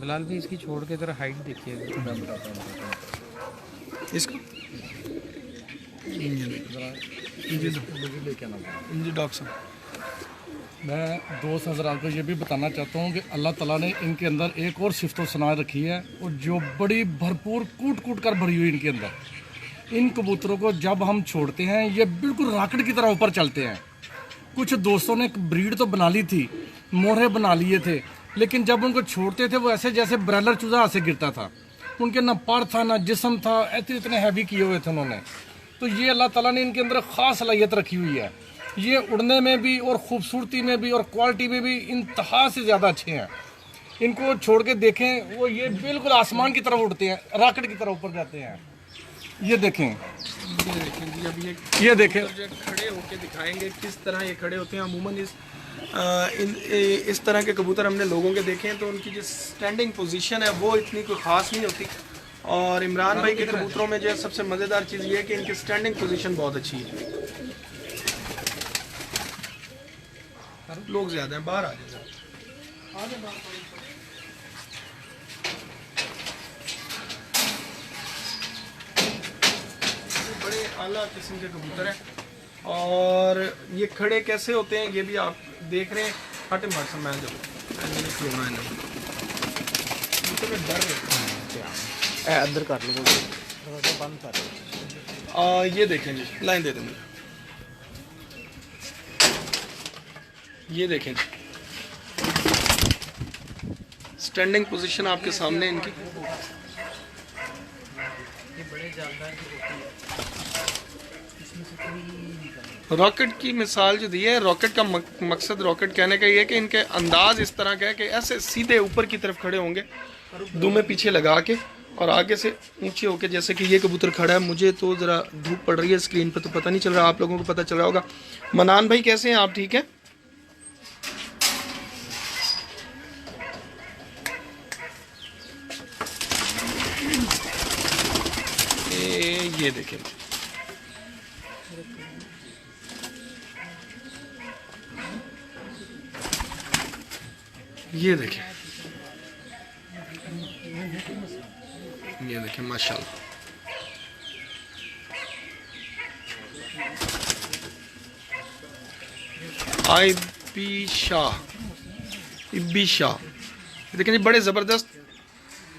बिलाल भी इसकी छोड़ के ज़रा हाइट देखिएगा। इसको जी डॉक्टर साहब मैं दोस्त हजरात को ये भी बताना चाहता हूँ कि अल्लाह ताला ने इनके अंदर एक और सिफ्त व सना रखी है, और जो बड़ी भरपूर कूट कूट कर भरी हुई इनके अंदर। इन कबूतरों को जब हम छोड़ते हैं ये बिल्कुल रॉकेट की तरह ऊपर चलते हैं। कुछ दोस्तों ने एक ब्रीड तो बना ली थी, मोहरे बना लिए थे, लेकिन जब उनको छोड़ते थे वो ऐसे जैसे ब्रैलर चूजा हाथ से गिरता था। उनके ना पर था ना जिस्म था, ऐसे इतने हैवी किए हुए थे उन्होंने। तो ये अल्लाह ताला ने इनके अंदर ख़ास सलाहियत रखी हुई है। ये उड़ने में भी और ख़ूबसूरती में भी और क्वालिटी में भी इंतहा से ज़्यादा अच्छे हैं। इनको छोड़ के देखें, वो ये बिल्कुल आसमान की तरफ उड़ते हैं, रॉकेट की तरफ ऊपर जाते हैं। ये देखें, जी अभी ये देखें, खड़े होके दिखाएंगे किस तरह ये खड़े होते हैं। अमूमन इस तरह के कबूतर हमने लोगों के देखे हैं, तो उनकी जो स्टैंडिंग पोजीशन है वो इतनी कोई ख़ास नहीं होती। और इमरान भाई के कबूतरों में जो है सबसे मज़ेदार चीज़ ये है कि इनकी स्टैंडिंग पोजीशन बहुत अच्छी है। लोग ज़्यादा हैं, बाहर आ जाए। बड़े आला किस्म के कबूतर हैं, और ये खड़े कैसे होते हैं ये भी आप देख रहे हैं। हटे मर से मैं डर रहे अंदर कर लो, दरवाजा बंद कर लो। ये देखें जी, लाइन दे दें मुझे। ये देखें जी, स्टैंडिंग पोजीशन आपके सामने इनकी। रॉकेट की मिसाल जो दी है, रॉकेट का मकसद रॉकेट कहने का ये है कि इनके अंदाज इस तरह का है कि ऐसे सीधे ऊपर की तरफ खड़े होंगे, दुमे पीछे लगा के, और आगे से ऊंचे होके, जैसे कि ये कबूतर खड़ा है। मुझे तो ज़रा धूप पड़ रही है स्क्रीन पर, तो पता नहीं चल रहा, आप लोगों को पता चल रहा होगा। मनान भाई कैसे हैं आप, ठीक है? ये देखें, ये देखें, ये देखें माशाल्लाह। इब्बी शाह देखें जी, बड़े ज़बरदस्त।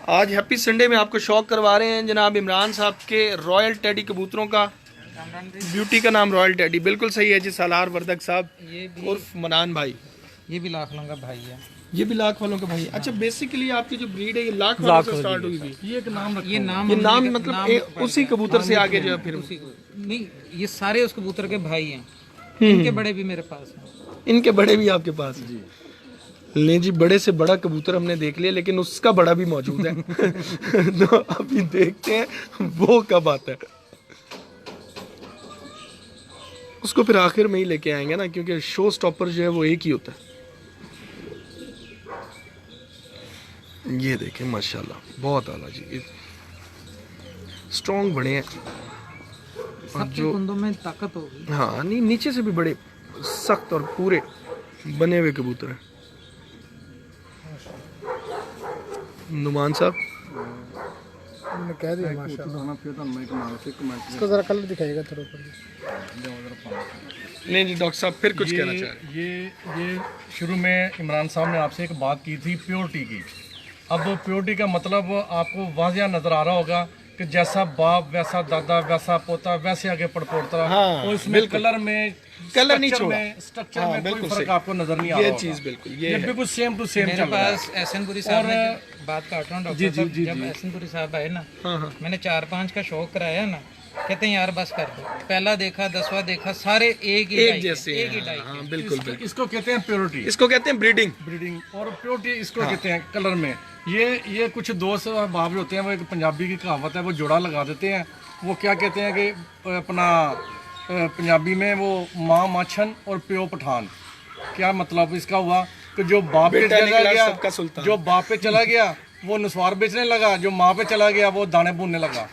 आज हैप्पी संडे में आपको शौक करवा रहे हैं जनाब इमरान साहब के रॉयल टेडी कबूतरों का। ब्यूटी का नाम रॉयल टेडी, बिल्कुल सही है जी। सालार वर्दक साहब उर्फ मनान भाई, ये भी लाख वालों का भाई है। ये भी लाख वालों का भाई। अच्छा, बेसिकली आपकी जो ब्रीड है ये लाख वालों से स्टार्ट हुई थी। ये एक नाम ये नाम मतलब उसी कबूतर से आगे जो है फिर नहीं, ये सारे उस कबूतर के भाई हैं। इनके बड़े भी मेरे पास हैं। इनके बड़े भी आपके पास हैं? ले जी, बड़े से बड़ा कबूतर हमने देख लिया, लेकिन उसका बड़ा भी मौजूद है। तो अभी देखते हैं वो कब आता है। उसको फिर आखिर में ही लेके आएंगे ना, क्योंकि शो स्टॉपर जो है वो एक ही होता है। ये देखें माशाल्लाह, बहुत आला जी, स्ट्रॉन्ग बने हैं। और जो कुंदों में ताकत होगी। हाँ, नहीं, नीचे से भी बड़े सख्त और पूरे बने हुए कबूतर हैं। नुमान साहब मैं कह दिया माशाल्लाह। इसको जरा कलर दिखाइएगा थोड़ा ऊपर। नहीं जी, डॉक्टर साहब फिर कुछ कहना चाह रहे हैं। ये शुरू में इमरान साहब ने आपसे एक बात की थी प्योरिटी की। अब प्योरिटी का मतलब आपको वाज़िया नज़र आ रहा होगा कि जैसा बाप वैसा दादा वैसा पोता वैसे आगे पड़पोता। हाँ, और इसमें कलर नहीं छोड़ा, स्ट्रक्चर हाँ, में कोई बिल्कुल फर्क सही। आपको नजर नहीं आ रहा ये होगा। चीज़ बिल्कुल ये है। बिल्कुल सेम टू सेम मेरे चल रहा है। पास एहसनपुरी साहब ने बात काट रहा हूँ डॉक्टर साहब, जब एहसनपुरी साहब आए ना, मैंने 4-5 का शौक कराया ना, कहते हैं यार बस कर दो। पहला देखा, 10वां देखा, सारे एक ही जैसे एक ही हैं। डाई हाँ, के। बिल्कुल बिल्कुल। इसको कहते हैं प्योरिटी, इसको कहते हैं ब्रीडिंग। ब्रीडिंग। और प्योरिटी इसको कहते हैं कलर में। ये कुछ दोस्त भाव होते हैं, वो एक पंजाबी की कहावत है, वो जोड़ा लगा देते हैं। वो क्या कहते हैं कि अपना पंजाबी में वो माँ माछन और प्यो पठान। क्या मतलब इसका हुआ कि जो बाप पे बेटा चला निकला गया, सबका सुल्तान। जो बाप पे चला गया वो नस्वार बेचने लगा, जो माँ पे चला गया वो दाने भूनने लगा।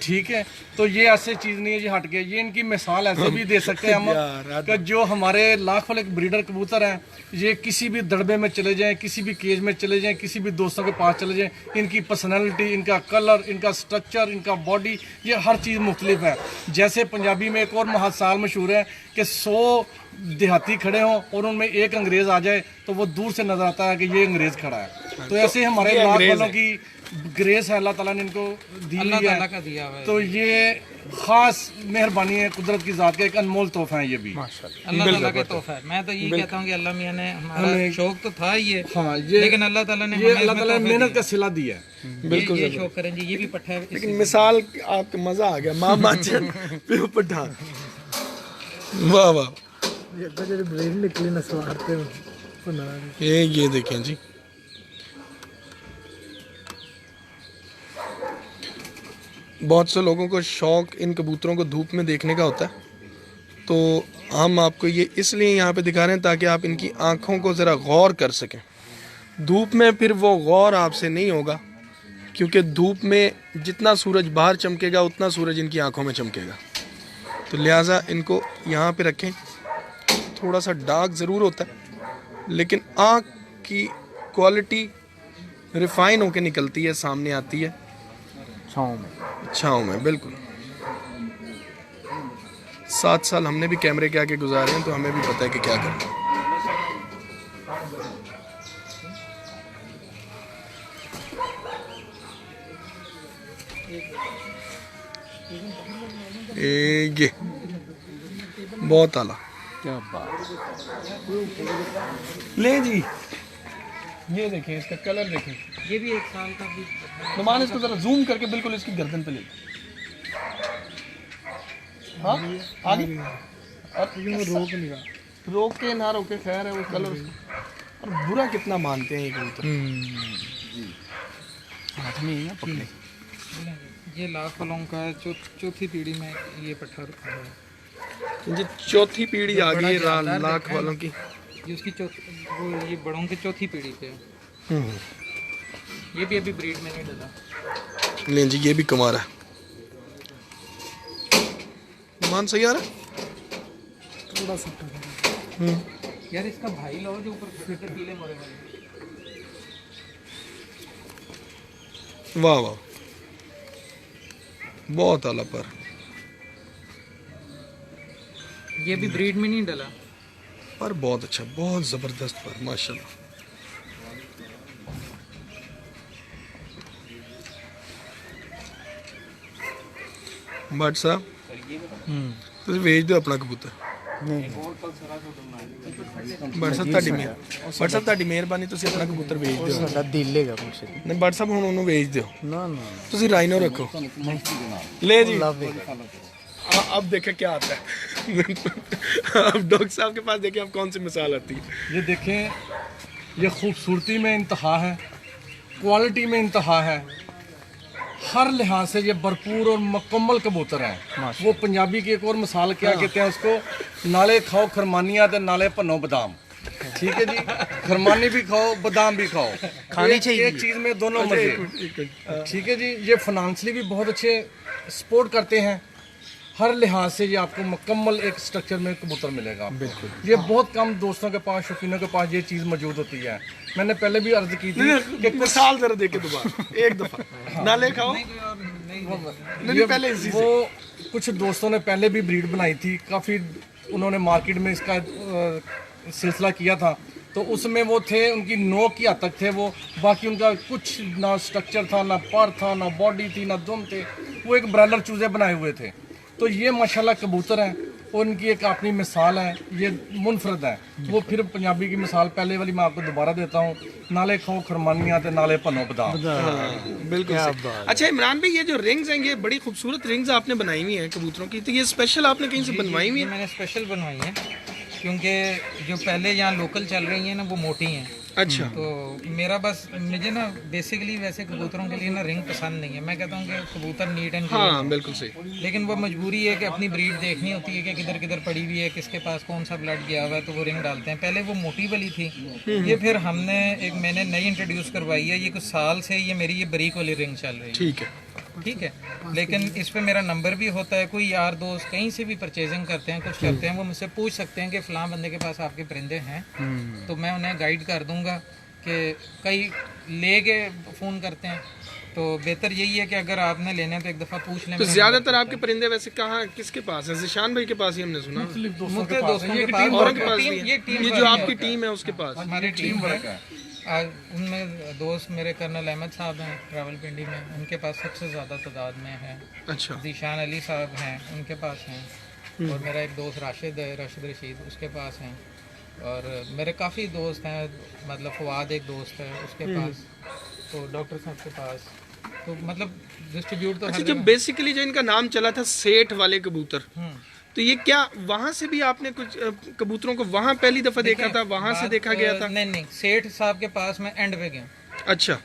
ठीक है, तो ये ऐसे चीज़ नहीं है जी हट के। ये इनकी मिसाल ऐसे भी दे सकते हैं हम कि जो हमारे लाख वाले ब्रीडर कबूतर हैं, ये किसी भी दड़बे में चले जाएं, किसी भी केज में चले जाएं, किसी भी दोस्तों के पास चले जाएं, इनकी पर्सनैलिटी, इनका कलर, इनका स्ट्रक्चर, इनका बॉडी, ये हर चीज़ मुख्तलिफ है। जैसे पंजाबी में एक और साल मशहूर है कि 100 देहाती खड़े हों और उनमें एक अंग्रेज आ जाए तो वो दूर से नजर आता है कि ये अंग्रेज खड़ा है। तो ऐसे हमारे लाख वालों की ग्रेस है, अल्लाह ताला ने इनको दी अल्लाह हुई ताला का है। दिया हुआ है। तो ये खास मेहरबानी है कुदरत की जात का, एक अनमोल तोहफा है ये भी। अल्लाह ताला का तोहफा है। मैं तो ये कहता हूँ कि अल्लाह मियां ने हमारा शौक तो था ये, हाँ, ये लेकिन अल्लाह ताला ने ये हमें अल्लाह इसमें ताला ने तोहफा मेहनत दिया। का सिला दिया है। बिल्कुल ये शौक करें जी, ये भी पट्टा है। लेकिन मिसाल आपको मजा आ गया, माँ माचन पे पठा। वाह वाह, ये ਅੱਗੇ ਜਿਹੜੀ ਬਲੇਡ ਨਿਕਲੀ ਨਾ ਸਵਾਰ ਤੇ ਭੁੰਨਾ ये देखें जी, बहुत से लोगों को शौक इन कबूतरों को धूप में देखने का होता है, तो हम आपको ये इसलिए यहाँ पे दिखा रहे हैं ताकि आप इनकी आँखों को ज़रा गौर कर सकें। धूप में फिर वो गौर आपसे नहीं होगा, क्योंकि धूप में जितना सूरज बाहर चमकेगा उतना सूरज इनकी आँखों में चमकेगा। तो लिहाजा इनको यहाँ पे रखें। थोड़ा सा डार्क ज़रूर होता है, लेकिन आँख की क्वालिटी रिफाइन होके निकलती है, सामने आती है छाँव में। बिल्कुल 7 साल हमने भी कैमरे के आगे गुजारे हैं, तो हमें भी पता है कि क्या करना है। ये बहुत आला, क्या बात। ले जी, ये देखें, इसका कलर देखें। ये भी 1 साल का भी नुमान इसको जरा जूम करके बिल्कुल इसकी गर्दन पे ले। हाँ आगे, और रोक नहीं रहा। रोक के ना रोके, खैर है वो कलर उसका। और बुरा कितना मानते हैं ये कबूतर। हाथ में ही है पकड़े। ये लाख वालों का है, चौथी पीढ़ी में ये पट्टा रखा है। जी चौथी पीढ़ी आ गई है लाख वालों की। ये उसकी वो ये बड़ों की चौथी पीढ़ी पे है। ये भी अभी ब्रीड में नहीं डला। लें जी, ये भी कुमार है। मान सही आ रहा है? थोड़ा सा यार इसका भाई लो जो ऊपर फिर पीले मोरे वाले। वाह वाह, बहुत आला पर। ये भी ब्रीड में नहीं डला, पर बहुत अच्छा, बहुत ज़बरदस्त पर, माशाल्लाह। भट्ट साहब ਤੁਸੀਂ ਵੇਚ ਦਿਓ ਆਪਣਾ ਕਬੂਤਰ। ਭੱਟ ਸਾਹਿਬ ਤੁਹਾਡੀ ਮਿਹਰਬਾਨੀ, ਤੁਸੀਂ ਆਪਣਾ ਕਬੂਤਰ ਵੇਚ ਦਿਓ। ਸਾਡਾ ਦਿਲ ਹੈਗਾ ਕੁਛ ਨਹੀਂ ਭੱਟ ਸਾਹਿਬ, ਹੁਣ ਉਹਨੂੰ ਵੇਚ ਦਿਓ। ਨਾ ਨਾ ਤੁਸੀਂ राइनो रखो। ले जी, ਲਵ ਹੈਗਾ। अब देखें क्या आता है। अब डॉक्टर साहब के पास देखें अब कौन सी मिसाल आती है। ये देखें, ये खूबसूरती में इंतहा है, क्वालिटी में इंतहा है, हर लिहाज से ये भरपूर और मुकम्मल कबूतर है। वो पंजाबी की एक और मिसाल क्या कहते हैं उसको, नाले खाओ खरमानिया ते नाले भनो बादाम। ठीक है जी, खरमानी भी खाओ बादाम भी खाओ, खानी चाहिए एक चीज़ में दोनों मजे। ठीक है जी, ये फाइनेंशियली भी बहुत अच्छे सपोर्ट करते हैं, हर लिहाज से ये आपको मुकम्मल एक स्ट्रक्चर में कबूतर मिलेगा। बिल्कुल, ये बहुत कम दोस्तों के पास, शौकीनों के पास ये चीज़ मौजूद होती है। मैंने पहले भी अर्ज की थी कि मिसाल जरा देके दोबारा एक दफा नाले खाओ। नहीं पहले वो कुछ दोस्तों ने पहले भी ब्रीड बनाई थी, काफ़ी उन्होंने मार्केट में इसका सिलसिला किया था, तो उसमें वो थे, उनकी नोक की हद तक थे वो, बाकी उनका कुछ ना स्ट्रक्चर था, ना पर था, ना बॉडी थी, ना दुम थे, वो एक ब्रायलर चूजे बनाए हुए थे। तो ये माशाल्लाह कबूतर हैं और उनकी एक अपनी मिसाल है, ये मुनफरद है। वो फिर पंजाबी की मिसाल पहले वाली मैं आपको दोबारा देता हूँ, नाले खाओ खरमानिया ते नाले भनो बादाम। बिल्कुल सही। अच्छा इमरान भाई, ये जो रिंग्स हैं ये बड़ी खूबसूरत रिंग्स आपने बनाई हुई हैं कबूतरों की, तो ये स्पेशल आपने कहीं से बनवाई हुई है? मैंने स्पेशल बनवाई है, क्योंकि जो पहले यहाँ लोकल चल रही हैं ना वो मोटी हैं। अच्छा, तो मेरा बस, मुझे ना बेसिकली वैसे कबूतरों के लिए ना रिंग पसंद नहीं है। मैं कहता हूँ कि कबूतर नीट एंड क्लीन, हाँ बिल्कुल सही। लेकिन वो मजबूरी है कि अपनी ब्रीड देखनी होती है कि किधर किधर पड़ी हुई है, किसके पास कौन सा ब्लड गया हुआ है, तो वो रिंग डालते हैं। पहले वो मोटी वाली थी, ये फिर हमने मैंने नई इंट्रोड्यूस करवाई है। ये कुछ साल से ये मेरी ये बरीक वाली रिंग चल रही है। ठीक है, ठीक है, लेकिन इस पे मेरा नंबर भी होता है। कोई यार दोस्त कहीं से भी परचेजिंग करते हैं, कुछ करते हैं, वो मुझसे पूछ सकते हैं कि फ़लाँ बंदे के पास आपके परिंदे हैं, तो मैं उन्हें गाइड कर दूंगा। कि कई ले के फ़ोन करते हैं तो बेहतर यही है कि अगर आपने लेने हैं तो एक दफ़ा पूछ लें। तो ज्यादातर आपके परिंदे वैसे कहाँ किसके पास है? जिशान भाई के पास ही हमने सुना, मुख्तलिफ दोस्तों के पास, औरों के पास भी ये है। टीम ये जो आपकी टीम है उसके पास। हमारी टीम है। उनमें दोस्त मेरे कर्नल अहमद साहब हैं रावलपिंडी में, उनके पास सबसे ज़्यादा तादाद में है। अच्छा, जीशान अली साहब हैं, उनके पास हैं। और मेरा एक दोस्त राशिद है, राशिद रशीद, उसके पास हैं। और मेरे काफ़ी दोस्त हैं, मतलब फवाद एक दोस्त है उसके पास, तो डॉक्टर साहब के पास, तो मतलब डिस्ट्रीब्यूट तो अच्छा। जो बेसिकली जो इनका नाम चला था सेठ वाले कबूतर, तो ये क्या वहाँ से भी आपने कुछ कबूतरों को वहाँ पहली दफा देखा था, वहाँ से देखा गया था? नहीं, सेठ साहब के पास मैं एंड पे गया। अच्छा,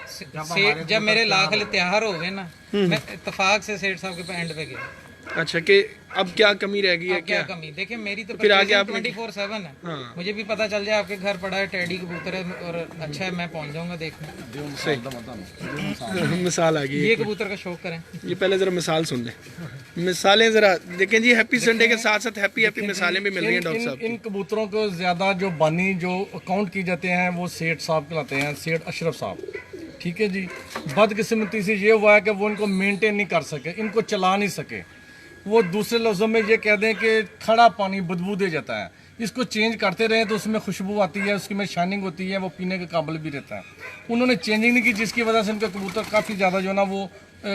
सेठ जब मेरे लाख त्योहार हो गए ना, मैं इत्तेफाक से सेठ साहब के एंड पे गया। अच्छा, कि अब क्या कमी रह गई है? क्या कमी? देखिए मेरी तो फिर आगे आप 24/7 है। हाँ। मुझे भी पता चल जाए आपके घर पड़ा है टेडी कबूतर है और अच्छा है, मैं पहुंच जाऊंगा देखने। मिसाल आ गई ये कबूतर का शौक करें। ये पहले जरा मिसाल सुन लें, मिसालें जरा देखें जी। हैप्पी संडे के साथ साथ हैप्पी मिसालें भी मिल रही हैं डॉक्टर साहब। इन कबूतरों को ज्यादा जो बानी जो अकाउंट की जाते हैं वो सेठ साहब कहलाते हैं, सेठ अशरफ साहब। ठीक है जी। बदकिस्मती से ये हुआ है कि वो इनको मेंटेन नहीं कर सके, इनको चला नहीं सके। वो दूसरे लफ्ज़ों में ये कह दें कि खड़ा पानी बदबू दे जाता है, इसको चेंज करते रहे तो उसमें खुशबू आती है, उसकी में शाइनिंग होती है, वो पीने के काबिल भी रहता है। उन्होंने चेंजिंग नहीं की, जिसकी वजह से उनके कबूतर काफ़ी ज़्यादा जो ना वो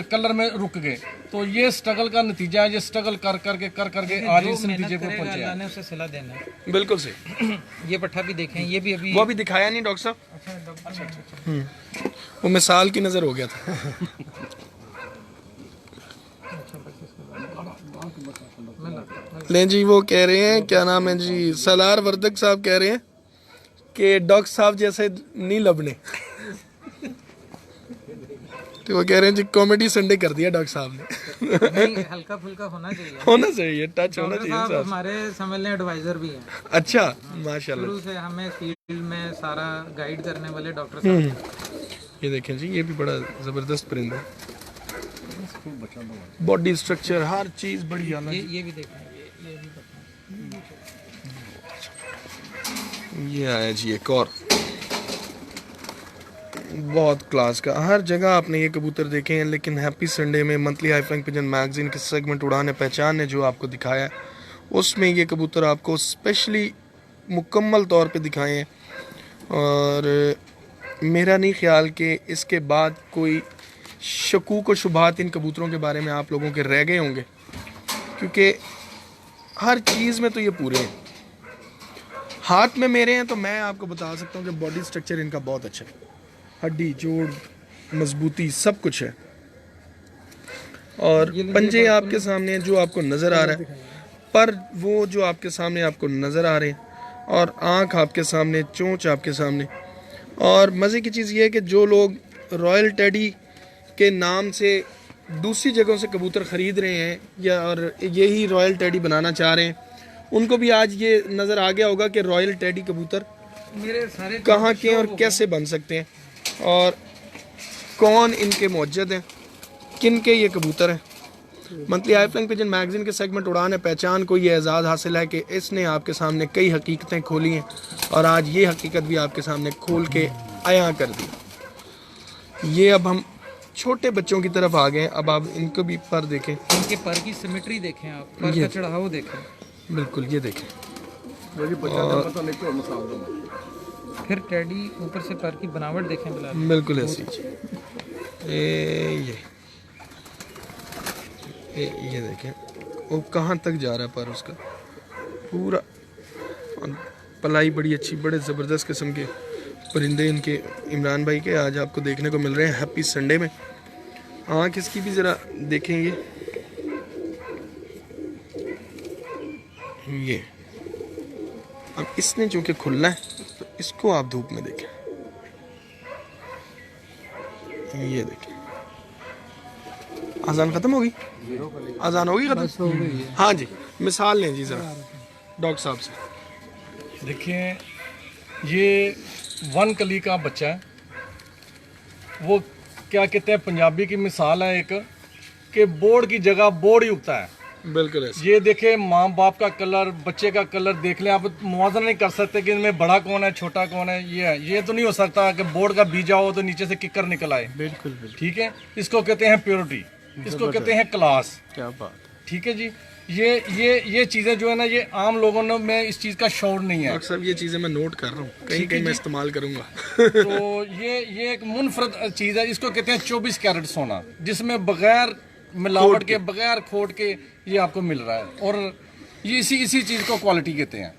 कलर में रुक गए। तो ये स्ट्रगल का नतीजा है, ये स्ट्रगल कर करके आज इस नतीजे पर पहुंचे हैं। अल्लाह ने उसे सिला देना है। बिल्कुल सही। ये पट्ठा भी देखें, ये भी अभी वो अभी दिखाया नहीं डॉक्टर साहब। अच्छा। वो मिसाल की नज़र हो गया था। लें जी, वो कह रहे हैं, क्या नाम है जी, सलार वर्दक साहब कह रहे हैं कि डॉक्टर साहब जैसे नहीं लबने। तो वो कह रहे हैं जी कॉमेडी संडे कर दिया डॉक्टर साहब ने। नहीं, हल्का फुल्का होना चाहिए, होना चाहिए, टच होना डॉक्टर चाहिए साहब साहब। हमारे समझ लें एडवाइजर भी हैं। अच्छा, माशाल्लाह। शुरू से हमें फील्ड में सारा गाइड करने वाले डॉक्टर साहब हैं। ये देखें जी, ये भी बड़ा ज़बरदस्त परिंदा है, बॉडी स्ट्रक्चर हर चीज़ बड़ी आला। ये भी देखें, ये भी ये आया जी एक और बहुत क्लास का। हर जगह आपने ये कबूतर देखे हैं, लेकिन हैप्पी संडे में monthly high flying pigeon magazine के सेगमेंट उड़ाने पहचान ने जो आपको दिखाया है, उसमें ये कबूतर आपको स्पेशली मुकम्मल तौर पे दिखाए हैं। और मेरा नहीं ख्याल कि इसके बाद कोई शकूक व शुबहात इन कबूतरों के बारे में आप लोगों के रह गए होंगे, क्योंकि हर चीज़ में तो ये पूरे हैं। हाथ में मेरे हैं तो मैं आपको बता सकता हूँ कि बॉडी स्ट्रक्चर इनका बहुत अच्छा है, हड्डी जोड़ मजबूती सब कुछ है। और पंजे आपके सामने जो आपको नज़र आ रहा है, पर वो जो आपके सामने आपको नज़र आ रहे हैं, और आँख आपके सामने, चोंच आपके सामने। और मज़े की चीज़ ये है कि जो लोग रॉयल टेडी के नाम से दूसरी जगहों से कबूतर ख़रीद रहे हैं या और यही रॉयल टेडी बनाना चाह रहे हैं, उनको भी आज ये नज़र आ गया होगा कि रॉयल टेडी कबूतर मेरे सारे कहाँ के और कैसे बन सकते हैं, और कौन इनके मौजूद हैं, किन के ये कबूतर हैं। Monthly high flying pigeon magazine के सेगमेंट उड़ान है पहचान को ये एजाज़ हासिल है कि इसने आपके सामने कई हकीकतें खोली हैं, और आज ये हकीकत भी आपके सामने खोल के आया कर दी। ये अब हम छोटे बच्चों की तरफ आ गए हैं, अब आप इनको भी पर देखें, इनके पर की सिमेट्री देखें, आप पर का चढ़ाव देखें, बिल्कुल ये देखें। फिर टेडी ऊपर से पर की बनावट देखें बिलाल, बिल्कुल ऐसी ये देखें वो कहाँ तक जा रहा है पर उसका पूरा। और पलाई बड़ी अच्छी, बड़े ज़बरदस्त किस्म के परिंदे इनके इमरान भाई के आज आपको देखने को मिल रहे हैं हैप्पी संडे में। आँख इसकी भी ज़रा देखेंगे, ये अब इसने चूँकि खुलना है तो इसको आप धूप में देखें, ये देखें। अजान ख़त्म होगी, अजान होगी ख़त्म, हाँ जी। मिसाल लें जी ज़रा डॉक्टर साहब से। देखिए ये वन कली का बच्चा है, वो क्या कहते हैं पंजाबी की मिसाल है एक, कि बोर्ड की जगह बोर्ड ही उगता है। बिल्कुल ऐसे। ये देखे माँ बाप का कलर, बच्चे का कलर देख लें आप, मुआवजा नहीं कर सकते कि इनमें बड़ा कौन है छोटा कौन है। ये तो नहीं हो सकता कि बोर्ड का बीजा हो तो नीचे से किकर निकल आए। बिल्कुल बिल्कुल, ठीक है, इसको कहते हैं प्योरिटी, इसको कहते हैं क्लास। क्या बात। ठीक है जी, ये चीज़ें जो है ना, ये आम लोगों में इस चीज़ का शौर नहीं है। अक्सर ये चीज़ें मैं नोट कर रहा हूँ, कहीं कहीं मैं इस्तेमाल करूँगा। तो ये एक मुनफरद चीज़ है, इसको कहते हैं 24 कैरेट सोना, जिसमें बगैर मिलावट के, बगैर खोट के ये आपको मिल रहा है। और ये इसी चीज़ को क्वालिटी कहते हैं।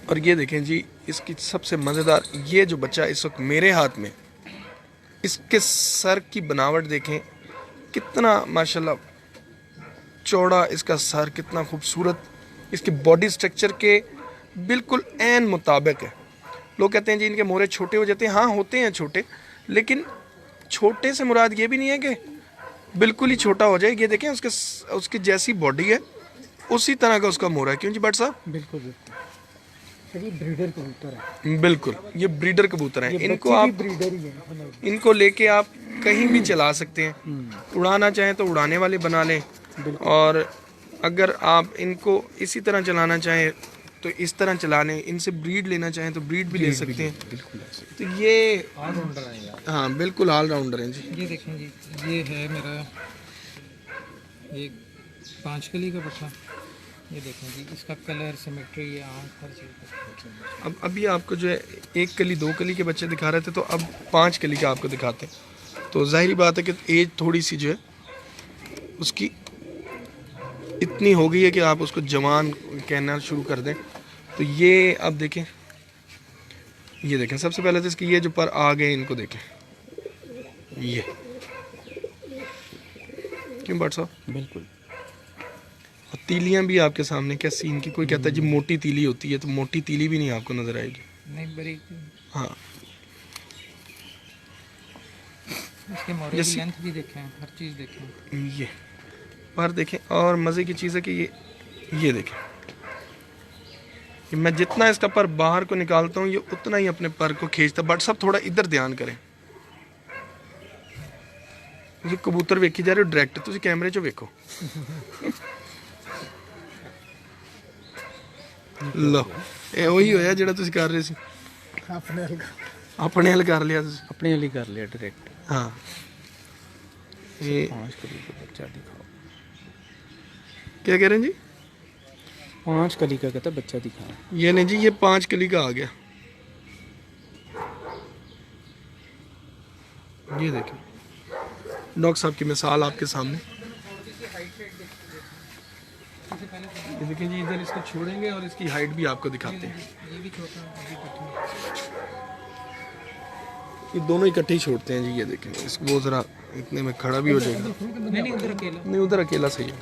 और ये देखें जी, इसकी सबसे मज़ेदार, ये जो बच्चा इस वक्त मेरे हाथ में, इसके सर की बनावट देखें, कितना माशाल्लाह चौड़ा इसका सर, कितना खूबसूरत, इसके बॉडी स्ट्रक्चर के बिल्कुल ऐन मुताबिक है। लोग कहते हैं जी इनके मोरे छोटे हो जाते हैं, हाँ होते हैं छोटे, लेकिन छोटे से मुराद ये भी नहीं है कि बिल्कुल ही छोटा हो जाए। ये देखें उसकी जैसी बॉडी है उसी तरह का उसका मोरा है। क्यों जी भट्ट साहब? बिल्कुल बिल्कुल, ये ब्रीडर कबूतर है। बिल्कुल, ये ब्रीडर कबूतर हैं। इनको आप ब्रीडर ही है, इनको लेके आप कहीं भी चला सकते हैं, उड़ाना चाहें तो उड़ाने वाले बना लें, और अगर आप इनको इसी तरह चलाना चाहें तो इस तरह चला लें, इनसे ब्रीड लेना चाहें तो ब्रीड भी ले सकते हैं। तो ये ऑलराउंडर है यार। हाँ बिल्कुल ऑलराउंडर हैं जी। ये देखें जी, ये है मेरा ये 5 कली का पट्ठा। ये देखें जी, इसका कलर, सिमेट्री, ये आँख, हर चीज़। अब अभी आपको जो है 1 कली 2 कली के बच्चे दिखा रहे थे, तो अब 5 कली का आपको दिखाते हैं। तो जाहिर बात है कि एज थोड़ी सी जो है उसकी इतनी हो गई है कि आप उसको जवान कहना शुरू कर दें। तो ये अब देखें, ये देखें, सबसे पहले तो इसकी ये जो पर आ गए इनको देखें, ये क्यों भट्ट साहब? बिल्कुल। और तीलियां भी आपके सामने, क्या सीन की, कोई कहता है जी मोटी तीली होती है, तो मोटी तीली भी नहीं आपको नजर आएगी। नहीं, बड़ी हाँ, इसके मोरे की लेंथ भी देखें, हर चीज़ देखें। ये पर देखें, और मज़े की चीज़ है कि ये देखें कि मैं जितना इसका पर बाहर को निकालता हूँ, ये उतना ही अपने पर को खींचता। बट सब थोड़ा इधर ध्यान करें, ये कबूतर वेखी जा रहे हो डायरेक्ट, तुम कैमरे चो वेखो। लो ਇਹ ਉਹੀ ਹੋਇਆ ਜਿਹੜਾ ਤੁਸੀਂ ਕਰ ਰਹੇ ਸੀ, अपने हल्का, ਆਪਣੇ ਹੱਲ ਕਰ ਲਿਆ ਤੁਸੀਂ। अपने लिए कर लिया डायरेक्ट। हाँ, ये 5 कली का बच्चा दिखाओ। क्या कह रहे हैं जी? 5 कली का कहता बच्चा दिखाओ। ये नहीं जी, ये 5 कली का आ गया। ये देखें, डॉक्टर साहब की मिसाल आपके सामने। ये देखें जी, इधर इसको छोड़ेंगे और इसकी हाइट भी आपको दिखाते हैं। ये भी छोटा, ये भी पट्टी। ये दोनों इकट्ठे ही छोड़ते हैं जी। ये देखें, इसको वो ज़रा इतने में खड़ा भी हो जाएगा। नहीं, उधर अकेला। नहीं, उधर अकेला सही है।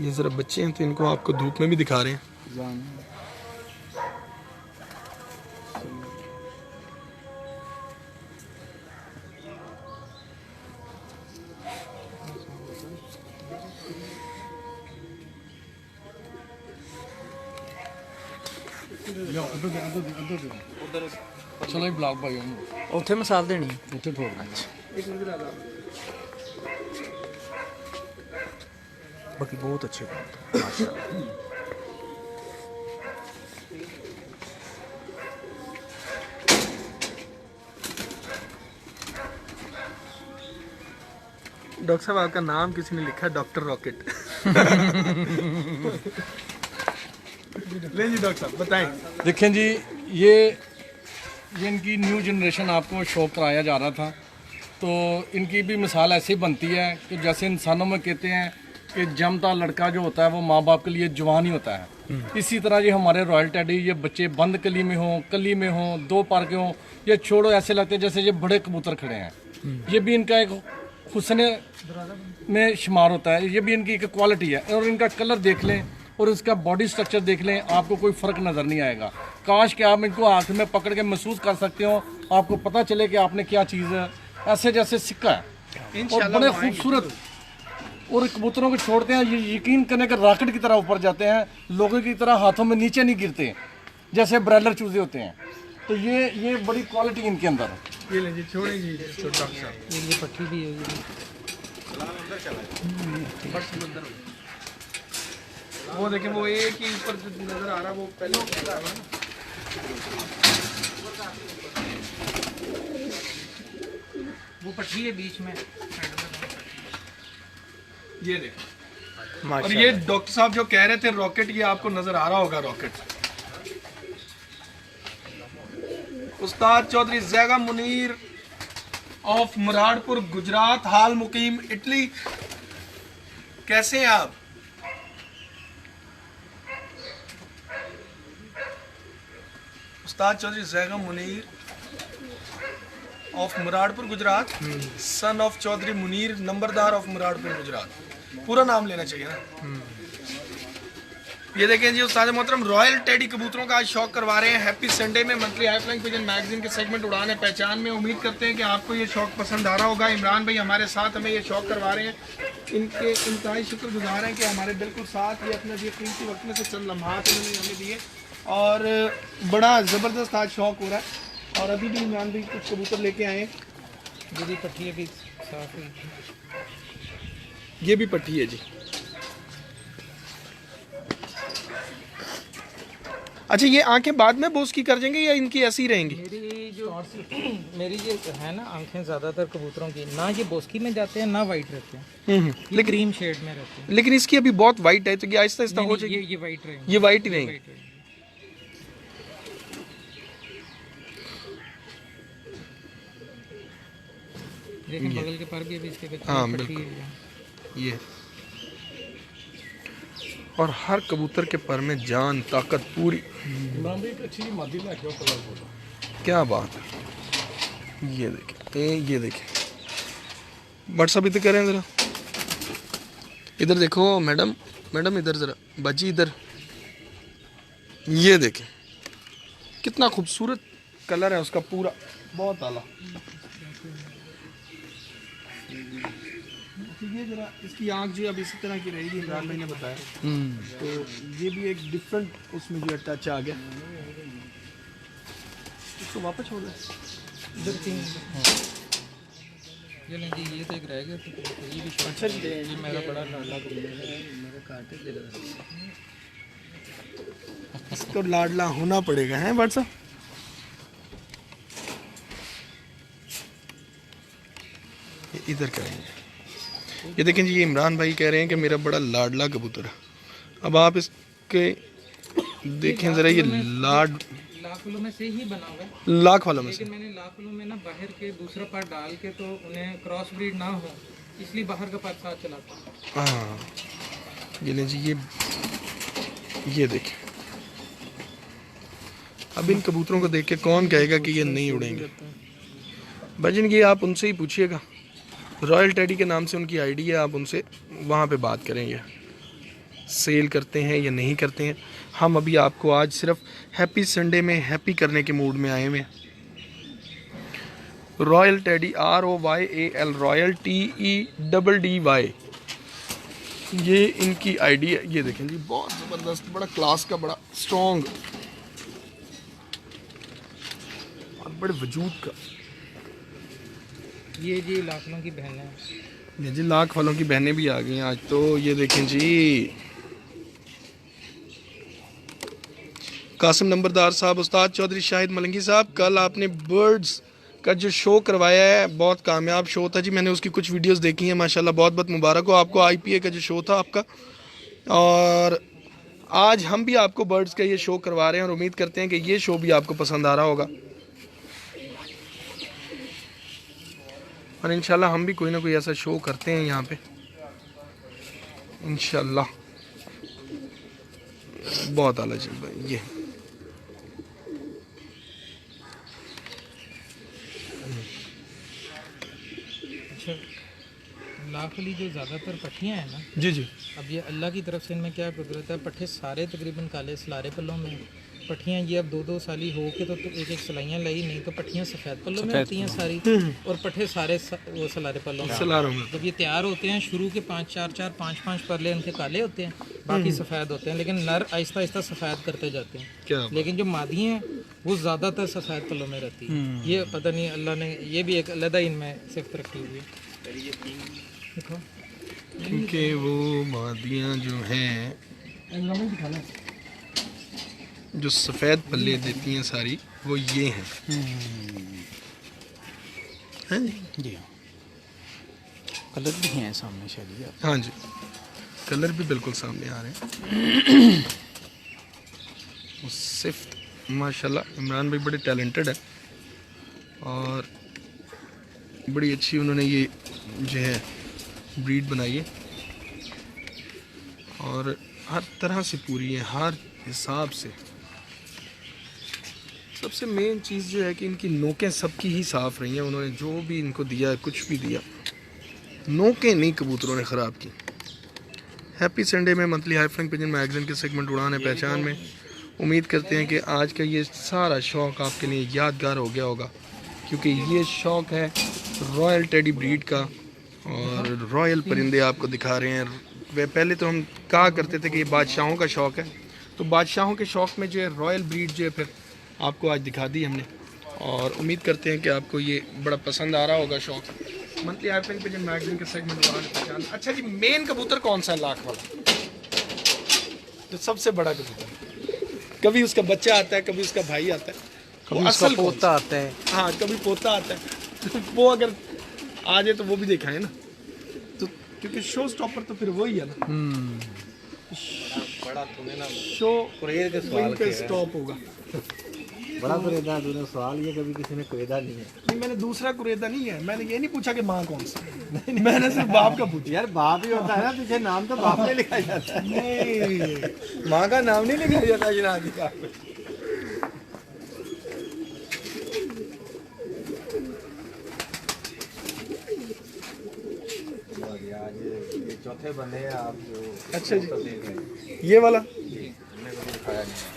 ये ज़रा बच्चे हैं तो इनको आपको धूप में भी दिखा रहे हैं। चलो ये ब्लॉक भाई ਉੱਥੇ ਮਿਸਾਲ ਦੇਣੀ। ਉੱਥੇ ਠੋਕ बाकी बहुत अच्छे माशाल्लाह। डॉक्टर साहब आपका नाम किसी ने लिखा, डॉक्टर रॉकेट। ले जी डॉक्टर साहब बताएं। देखें जी, ये इनकी न्यू जनरेशन आपको शो कराया जा रहा था, तो इनकी भी मिसाल ऐसे ही बनती है कि जैसे इंसानों में कहते हैं कि जमता लड़का जो होता है वो माँ बाप के लिए जवान ही होता है, इसी तरह ये हमारे रॉयल टेडी, ये बच्चे बंद कली में हों, कली में हों, 2 पार के हों, ये छोड़ो ऐसे लगते हैं जैसे ये बड़े कबूतर खड़े हैं। ये भी इनका एक हुस्न में शुमार होता है, ये भी इनकी एक क्वालिटी है। और इनका कलर देख लें और इसका बॉडी स्ट्रक्चर देख लें, आपको कोई फ़र्क नज़र नहीं आएगा। काश कि आप इनको हाथ में पकड़ के महसूस कर सकते हो, आपको पता चले कि आपने क्या चीज़ है, ऐसे जैसे सिक्का है और बड़े खूबसूरत। और कबूतरों को छोड़ते हैं, ये यकीन करने के रॉकेट की तरह ऊपर जाते हैं, लोगों की तरह हाथों में नीचे नहीं गिरते जैसे ब्रायलर चूजे होते हैं। तो ये बड़ी क्वालिटी इनके अंदर है। ये ले जी, छोड़े जी डॉक्टर साहब। ये पट्टी भी है। बट समंदर हो गया। वो देखें, वो एक ही ऊपर जो नजर आ रहा है वो पहले आ रहा है ना। वो पट्टी है बीच में। ये देखें, और ये डॉक्टर साहब जो कह रहे थे रॉकेट, ये आपको नजर आ रहा होगा रॉकेट। उस्ताद चौधरी जैगा मुनीर ऑफ मुरादपुर गुजरात, हाल मुकीम इटली। कैसे हैं आप? उस्ताद Chaudhary Jaiga Munir of Muradpur Gujrat, son of Chaudhary Munir नंबरदार ऑफ मुरादपुर गुजरात। पूरा नाम लेना चाहिए ना। ये देखें जी, उस्ताद मोहतरम रॉयल टेडी कबूतरों का आज शौक करवा रहे हैं हैप्पी संडे में monthly high flying pigeon magazine के सेगमेंट उड़ान है पहचान में। उम्मीद करते हैं कि आपको ये शौक पसंद आ रहा होगा। इमरान भाई हमारे साथ हमें ये शौक करवा रहे हैं, इनके इंतहाई शुक्रगुजार हैं कि हमारे बिल्कुल साथ ये अपने ये कीमती वक्त में से चंद लम्हात उन्होंने हमें दिए और बड़ा ज़बरदस्त आज शौक हो रहा है। और अभी भी इमरान भाई कुछ कबूतर लेके आए हैं। ये भी पट्टी अभी साफ हुई। ये भी पट्टी है जी। अच्छा, ये आंखें बाद में बोस की कर देंगे या इनकी ऐसी ही रहेंगी? मेरी ये है ना आंखें ज़्यादातर कबूतरों की ना ये बोस्की में जाते हैं ना वाइट रहते हैं, ये क्रीम शेड में रहते हैं। लेकिन इसकी अभी बहुत वाइट है, तो ये आहिस्ता आहिस्ता हो जाएगी। ये वाइट रहेंगे, ये वाइट ही रहेंगी। लेकिन बगल के पर भी अभी इसके बच्चे हाँ, पट्टी बिल्कुल। है। ये और हर कबूतर के पर में जान ताकत पूरी। इमरान भाई एक अच्छी मादी में क्या कलर बोला, क्या बात है। ये देखें, ये देखें, व्हाट्सअप इधर करें ज़रा, इधर देखो मैडम, मैडम इधर ज़रा, बाजी इधर। ये देखें कितना खूबसूरत कलर है उसका पूरा, बहुत आला। ये जरा इसकी आँख जो अब इसी तरह की रहेगी, इमरान भाई ने बताया। तो ये भी एक डिफरेंट उसमें जो टच आ गया। इसको वापस छोड़ दें। इधर तीन ये लें जी, ये तो एक रह गया, तो ये भी अच्छा जी, ये मेरा बड़ा लाडला इसको लाडला होना पड़ेगा है व्हाट्सअप। इधर करेंगे। ये देखें जी, ये इमरान भाई कह रहे हैं कि मेरा बड़ा लाडला कबूतर है। अब आप इसके देखें ज़रा, ये लाख वालों में से ही बना हुआ है, लाख वालों में से। लेकिन मैंने लाख वालों में ना बाहर के दूसरा पार्ट डाल के, तो उन्हें क्रॉस ब्रीड ना हो इसलिए बाहर का पार्ट साथ चलाता हूँ। हाँ, ये लें जी, ये देखें। अब इन कबूतरों को देख के कौन कहेगा कि ये नहीं उड़ेंगे? भजन ये आप उनसे ही पूछिएगा, रॉयल टेडी के नाम से उनकी आईडी है, आप उनसे वहाँ पे बात करेंगे सेल करते हैं या नहीं करते हैं। हम अभी आपको आज सिर्फ हैप्पी संडे में हैप्पी करने के मूड में आए हुए हैं। Royal teddy ROYAL royal TEDDY, ये इनकी आईडी है। ये देखें जी, बहुत ज़बरदस्त, बड़ा क्लास का, बड़ा स्ट्रॉन्ग और बड़े वजूद का। ये जी लाख वालों की बहनें हैं। ये जी लाख वालों की बहनें भी आ गई हैं आज तो। ये देखें जी, कासिम नंबरदार साहब, उस्ताद चौधरी शाहिद मलंगी साहब, कल आपने बर्ड्स का जो शो करवाया है बहुत कामयाब शो था जी। मैंने उसकी कुछ वीडियोस देखी हैं माशाल्लाह, बहुत बहुत मुबारक हो आपको। IPA का जो शो था आपका, और आज हम भी आपको बर्ड्स का ये शो करवा रहे हैं और उम्मीद करते हैं कि ये शो भी आपको पसंद आ रहा होगा। और इंशाल्लाह हम भी कोई ना कोई ऐसा शो करते हैं यहाँ पे इंशाल्लाह। बहुत आला जी भाई। ये अच्छा, लाख वाली जो ज़्यादातर पट्टियाँ हैं ना, जी जी, अब ये अल्लाह की तरफ से इनमें क्या कुदरत है, पट्टे सारे तकरीबन काले सलारे पल्लों में। पट्टियाँ ये अब 2-2 साली हो के तो एक एक सलाइयाँ लाई, नहीं तो पट्टियाँ सफ़ेद पल्लों में होती हैं सारी, और पट्टे सारे वो सलारे पल्लों में। सलारों में जब ये तैयार होते हैं, शुरू के 5-4 5-5 परले उनके काले होते हैं, बाकी सफ़ेद होते हैं, लेकिन नर आहिस्ता आहिस्ता सफ़ेद करते जाते हैं। क्या लेकिन जो मादी हैं वो ज़्यादातर सफ़ेद पल्लों में रहती है। ये पता नहीं अल्लाह ने ये भी एक अलग इनमें सिफ्त रखी हुई है। देखो क्योंकि वो वादियाँ जो हैं जो सफ़ेद पल्ले देती हैं सारी वो ये हैं। हैं जी कलर भी हैं सामने शायद। हाँ जी, कलर भी बिल्कुल सामने आ रहे हैं। वो सिफ्त माशाल्लाह इमरान भाई बड़े टैलेंटेड है और बड़ी अच्छी उन्होंने ये जो है ब्रीड बनाई है और हर तरह से पूरी है, हर हिसाब से। सबसे मेन चीज़ जो है कि इनकी नोकें सबकी ही साफ़ रही हैं। उन्होंने जो भी इनको दिया, कुछ भी दिया, नोकें नहीं कबूतरों ने ख़राब की। हैप्पी संडे में monthly high flying pigeon magazine के सेगमेंट उड़ान है पहचान में उम्मीद करते हैं कि आज का ये सारा शौक़ आपके लिए यादगार हो गया होगा, क्योंकि ये शौक़ है रॉयल टेडी ब्रीड का और रॉयल परिंदे आपको दिखा रहे हैं। वे पहले तो हम कहा करते थे कि ये बादशाहों का शौक़ है, तो बादशाहों के शौक़ में जो है रॉयल ब्रीड जो है फिर आपको आज दिखा दी हमने और उम्मीद करते हैं कि आपको ये बड़ा पसंद आ रहा होगा शौक़। Monthly high flying pigeon magazine के सेगमेंट उड़ान है पहचान। अच्छा जी, मेन कबूतर कौन सा है लाख वाला? जो सबसे बड़ा कबूतर, कभी उसका बच्चा आता है, कभी उसका भाई आता है, कभी उसका पोता आता है। हाँ, कभी पोता आता है। तो वो अगर आ जाए तो वो भी देखा है ना, तो क्योंकि शो स्टॉपर तो फिर वही है ना। बड़ा तूने ना शो कुरेद के सवाल पे स्टॉप होगा। बड़ा कुरेदा तूने सवाल ये कभी किसी ने कुरेदा नहीं है। नहीं, मैंने दूसरा कुरेदा नहीं है, मैंने ये नहीं पूछा कि माँ कौन सा, मैंने सिर्फ बाप का पूछा। यार बाप ही होता है ना, पीछे नाम तो बाप ने लिखा जाता है, नहीं, माँ का नाम नहीं लिखा जाता शनाख्ती कार्ड पे। आज ये चौथे बंदे हैं आप जो अच्छा जी, देख रहे हैं, ये वाला, हमने कभी दिखाया नहीं है।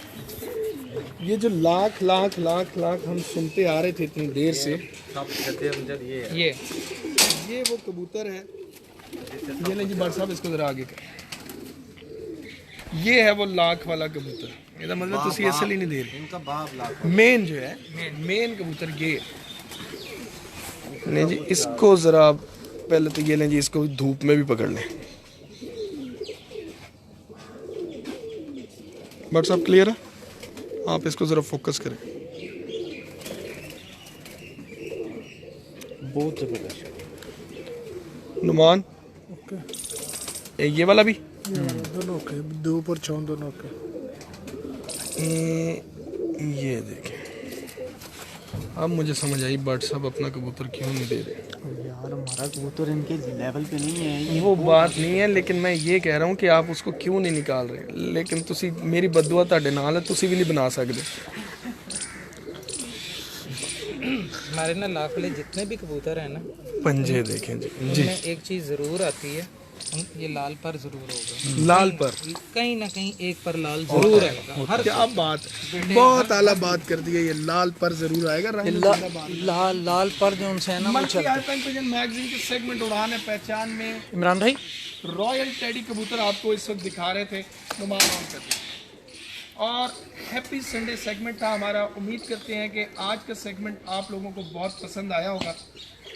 ये जो लाख लाख लाख लाख हम सुनते आ रहे थे इतनी देर से, सब कहते हैं मुझे ये है। ये वो कबूतर है। ये नहीं जी बार साहब, इसको जरा आगे कर। ये है वो लाख वाला कबूतर। ਇਹਦਾ मतलब ਤੁਸੀਂ असल ही नहीं दे रहे। इनका बाप लाख मेन जो है मेन कबूतर ये नहीं जी। इसको ज़रा पहले तो ये लें जी, इसको धूप में भी पकड़ लें। बट सब क्लियर है, आप इसको ज़रा फोकस करें। बहुत जबरदस्त। नुमान ये वाला भी दोनों के धूप और छाँव दोनों के। ये देखें, अब मुझे समझ आई बट साहब अपना कबूतर क्यों नहीं दे रहे। यार हमारा कबूतर इनके लेवल पे नहीं है। वो बात नहीं है, लेकिन मैं ये कह रहा हूँ कि आप उसको क्यों नहीं निकाल रहे। लेकिन तुसी मेरी बददुआ तुहाडे नाल है, तुसी भी नहीं बना सकते। हमारे ना लाख वाले जितने भी कबूतर हैं ना, पंजे देखें जी जी, उनमें एक चीज़ ज़रूर आती है, ये लाल पर ज़रूर होगा। लाल पर कहीं ना कहीं एक पर लाल ज़रूर आएगा। हर क्या बात, बहुत आला बात कर दी है। ये लाल पर जरूर आएगा। लाल पर जो उनसे है ना वो चलते। मैगजीन के सेगमेंट उड़ान है पहचान में इमरान भाई रॉयल टेडी कबूतर आपको इस वक्त दिखा रहे थे। नुमान ऑन करते और हैप्पी संडे सेगमेंट था हमारा। उम्मीद करते हैं कि आज का सेगमेंट आप लोगों को बहुत पसंद आया होगा।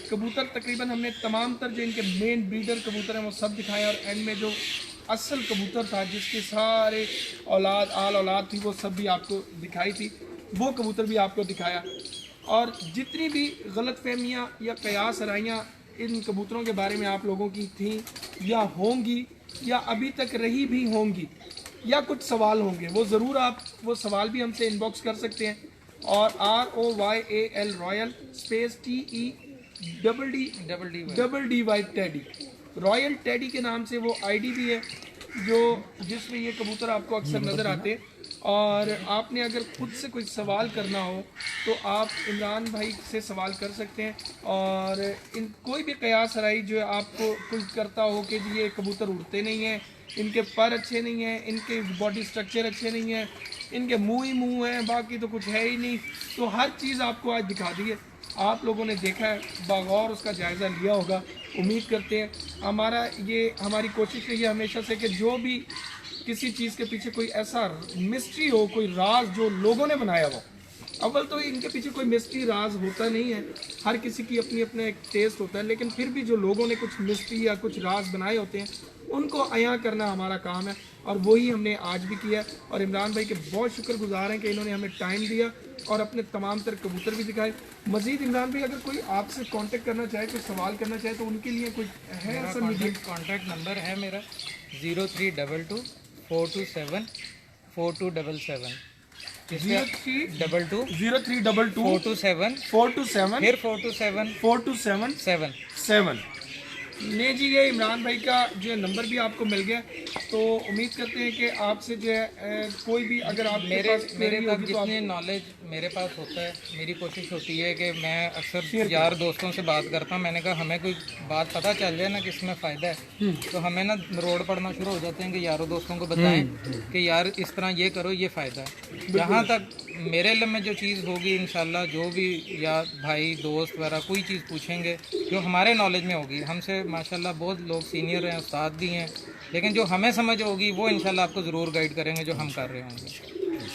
कबूतर तकरीबन हमने तमाम तर जो इनके मेन ब्रीडर कबूतर हैं वो सब दिखाए और एंड में जो असल कबूतर था जिसके सारे औलाद आल औलाद थी वो सब भी आपको दिखाई थी, वो कबूतर भी आपको दिखाया। और जितनी भी गलतफहमियाँ या कयास आराइयाँ इन कबूतरों के बारे में आप लोगों की थी या होंगी या अभी तक रही भी होंगी या कुछ सवाल होंगे, वो ज़रूर आप वो सवाल भी हमसे इनबॉक्स कर सकते हैं। और ROYAL royal space TEDDY teddy royal teddy के नाम से वो आईडी भी है जो जिसमें ये कबूतर आपको अक्सर नज़र आते हैं। और आपने अगर खुद से कोई सवाल करना हो तो आप इमरान भाई से सवाल कर सकते हैं। और इन कोई भी कयास राई जो है आपको कुछ करता हो कि जी ये कबूतर उड़ते नहीं हैं, इनके पर अच्छे नहीं हैं, इनके बॉडी स्ट्रक्चर अच्छे नहीं हैं, इनके मुंह ही मुंह हैं, बाकी तो कुछ है ही नहीं, तो हर चीज़ आपको आज दिखा दी है। आप लोगों ने देखा है, बागौर उसका जायज़ा लिया होगा। उम्मीद करते हैं हमारी कोशिश रही है हमेशा से कि जो भी किसी चीज़ के पीछे कोई ऐसा मिस्ट्री हो, कोई राज जो लोगों ने बनाया हो, अव्वल तो इनके पीछे कोई मिस्ट्री राज होता नहीं है, हर किसी की अपनी अपना एक टेस्ट होता है, लेकिन फिर भी जो लोगों ने कुछ मिस्ट्री या कुछ राज बनाए होते हैं उनको अयां करना हमारा काम है, और वही हमने आज भी किया। और इमरान भाई के बहुत शुक्रगुजार हैं कि इन्होंने हमें टाइम दिया और अपने तमाम तर कबूतर भी दिखाए। मज़ीद इमरान भाई अगर कोई आपसे कांटेक्ट करना चाहे, कोई सवाल करना चाहे तो उनके लिए कोई है ऐसा कॉन्टैक्ट नंबर है मेरा 0322 427 4277 0322 427 फिर 427 ने जी। ये इमरान भाई का जो है नंबर भी आपको मिल गया, तो उम्मीद करते हैं कि आपसे जो है कोई भी अगर आप मेरे तक जितनी नॉलेज मेरे पास होता है, मेरी कोशिश होती है कि मैं अक्सर यार दोस्तों से बात करता हूँ। मैंने कहा हमें कोई बात पता चल जाए ना कि इसमें फ़ायदा है, तो हमें ना रोड पड़ना शुरू हो जाते हैं कि यारों दोस्तों को बताएं कि यार इस तरह ये करो, ये फ़ायदा है। जहाँ तक मेरे इल्म में जो चीज़ होगी इंशाल्लाह, जो भी या भाई दोस्त वगैरह कोई चीज़ पूछेंगे जो हमारे नॉलेज में होगी, हमसे माशाल्लाह बहुत लोग सीनियर हैं, उस्ताद भी हैं, लेकिन जो हमें समझ होगी वो इंशाल्लाह आपको ज़रूर गाइड करेंगे जो हम कर रहे होंगे।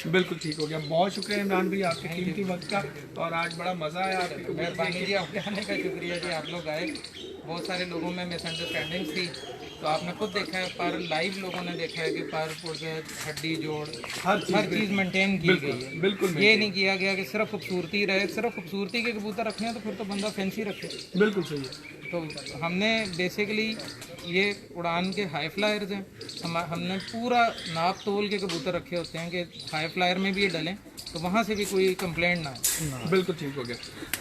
बिल्कुल ठीक हो गया। बहुत शुक्रिया इमरान भाई आपके कीमती वक्त का, और आज बड़ा मज़ा आया आपकी मेहरबानी जी, आपके आने का शुक्रिया कि आप लोग आए। बहुत सारे लोगों में मिसअंडरस्टैंडिंग्स थी, तो आपने खुद देखा है, पर लाइव लोगों ने देखा है कि पर पुर्जे हड्डी जोड़ हर चीज़ मेंटेन की गई है। बिल्कुल ये नहीं किया गया कि सिर्फ खूबसूरती रहे, सिर्फ खूबसूरती के कबूतर रखने हैं तो फिर तो बंदा फैंसी रखे। बिल्कुल सही है। तो हमने बेसिकली ये उड़ान के हाई फ्लायर्स हैं, हमने पूरा नाप तोल के कबूतर रखे होते हैं कि हाई फ्लायर में भी ये डलें तो वहाँ से भी कोई कंप्लेंट ना हो। बिल्कुल ठीक हो गया।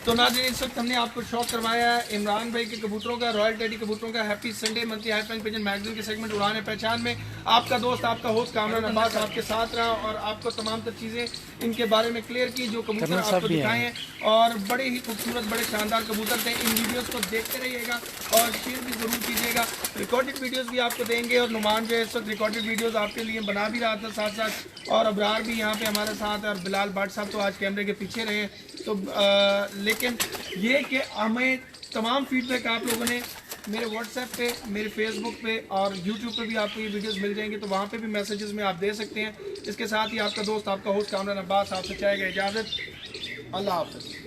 तो नाज़रीन, इस वक्त हमने आपको शौक करवाया है इमरान भाई के कबूतरों का, रॉयल टेडी कबूतरों का। Happy Sunday monthly high flying pigeon magazine के सेगमेंट उड़ान पहचान में आपका दोस्त, आपका होस्ट कामरान अब्बास आपके साथ रहा और आपको तमाम तर चीज़ें इनके बारे में क्लियर की, जो कबूतर आपको दिखाए हैं, और बड़े ही खूबसूरत, बड़े शानदार कबूतर थे। इन वीडियोज़ को देखते रहिएगा और शेयर भी ज़रूर कीजिएगा। रिकॉर्डेड वीडियोज़ भी आपको देंगे, और नुमान जो है इस वक्त रिकॉर्डेड वीडियोज़ आपके लिए बना भी रहा था साथ साथ, और अबरार भी यहाँ पे हमारे साथ है, और बिलाल भट्ट साहब तो आज कैमरे के पीछे रहे। तो लेकिन ये कि हमें तमाम फीडबैक आप लोगों ने मेरे व्हाट्सएप पे, मेरे फेसबुक पे और यूट्यूब पे भी आपको ये वीडियोस मिल जाएंगे, तो वहाँ पे भी मैसेजेस में आप दे सकते हैं। इसके साथ ही आपका दोस्त, आपका होस्ट कामरान अब्बास आपसे चाहेगा इजाज़त। अल्लाह हाफ़िज़।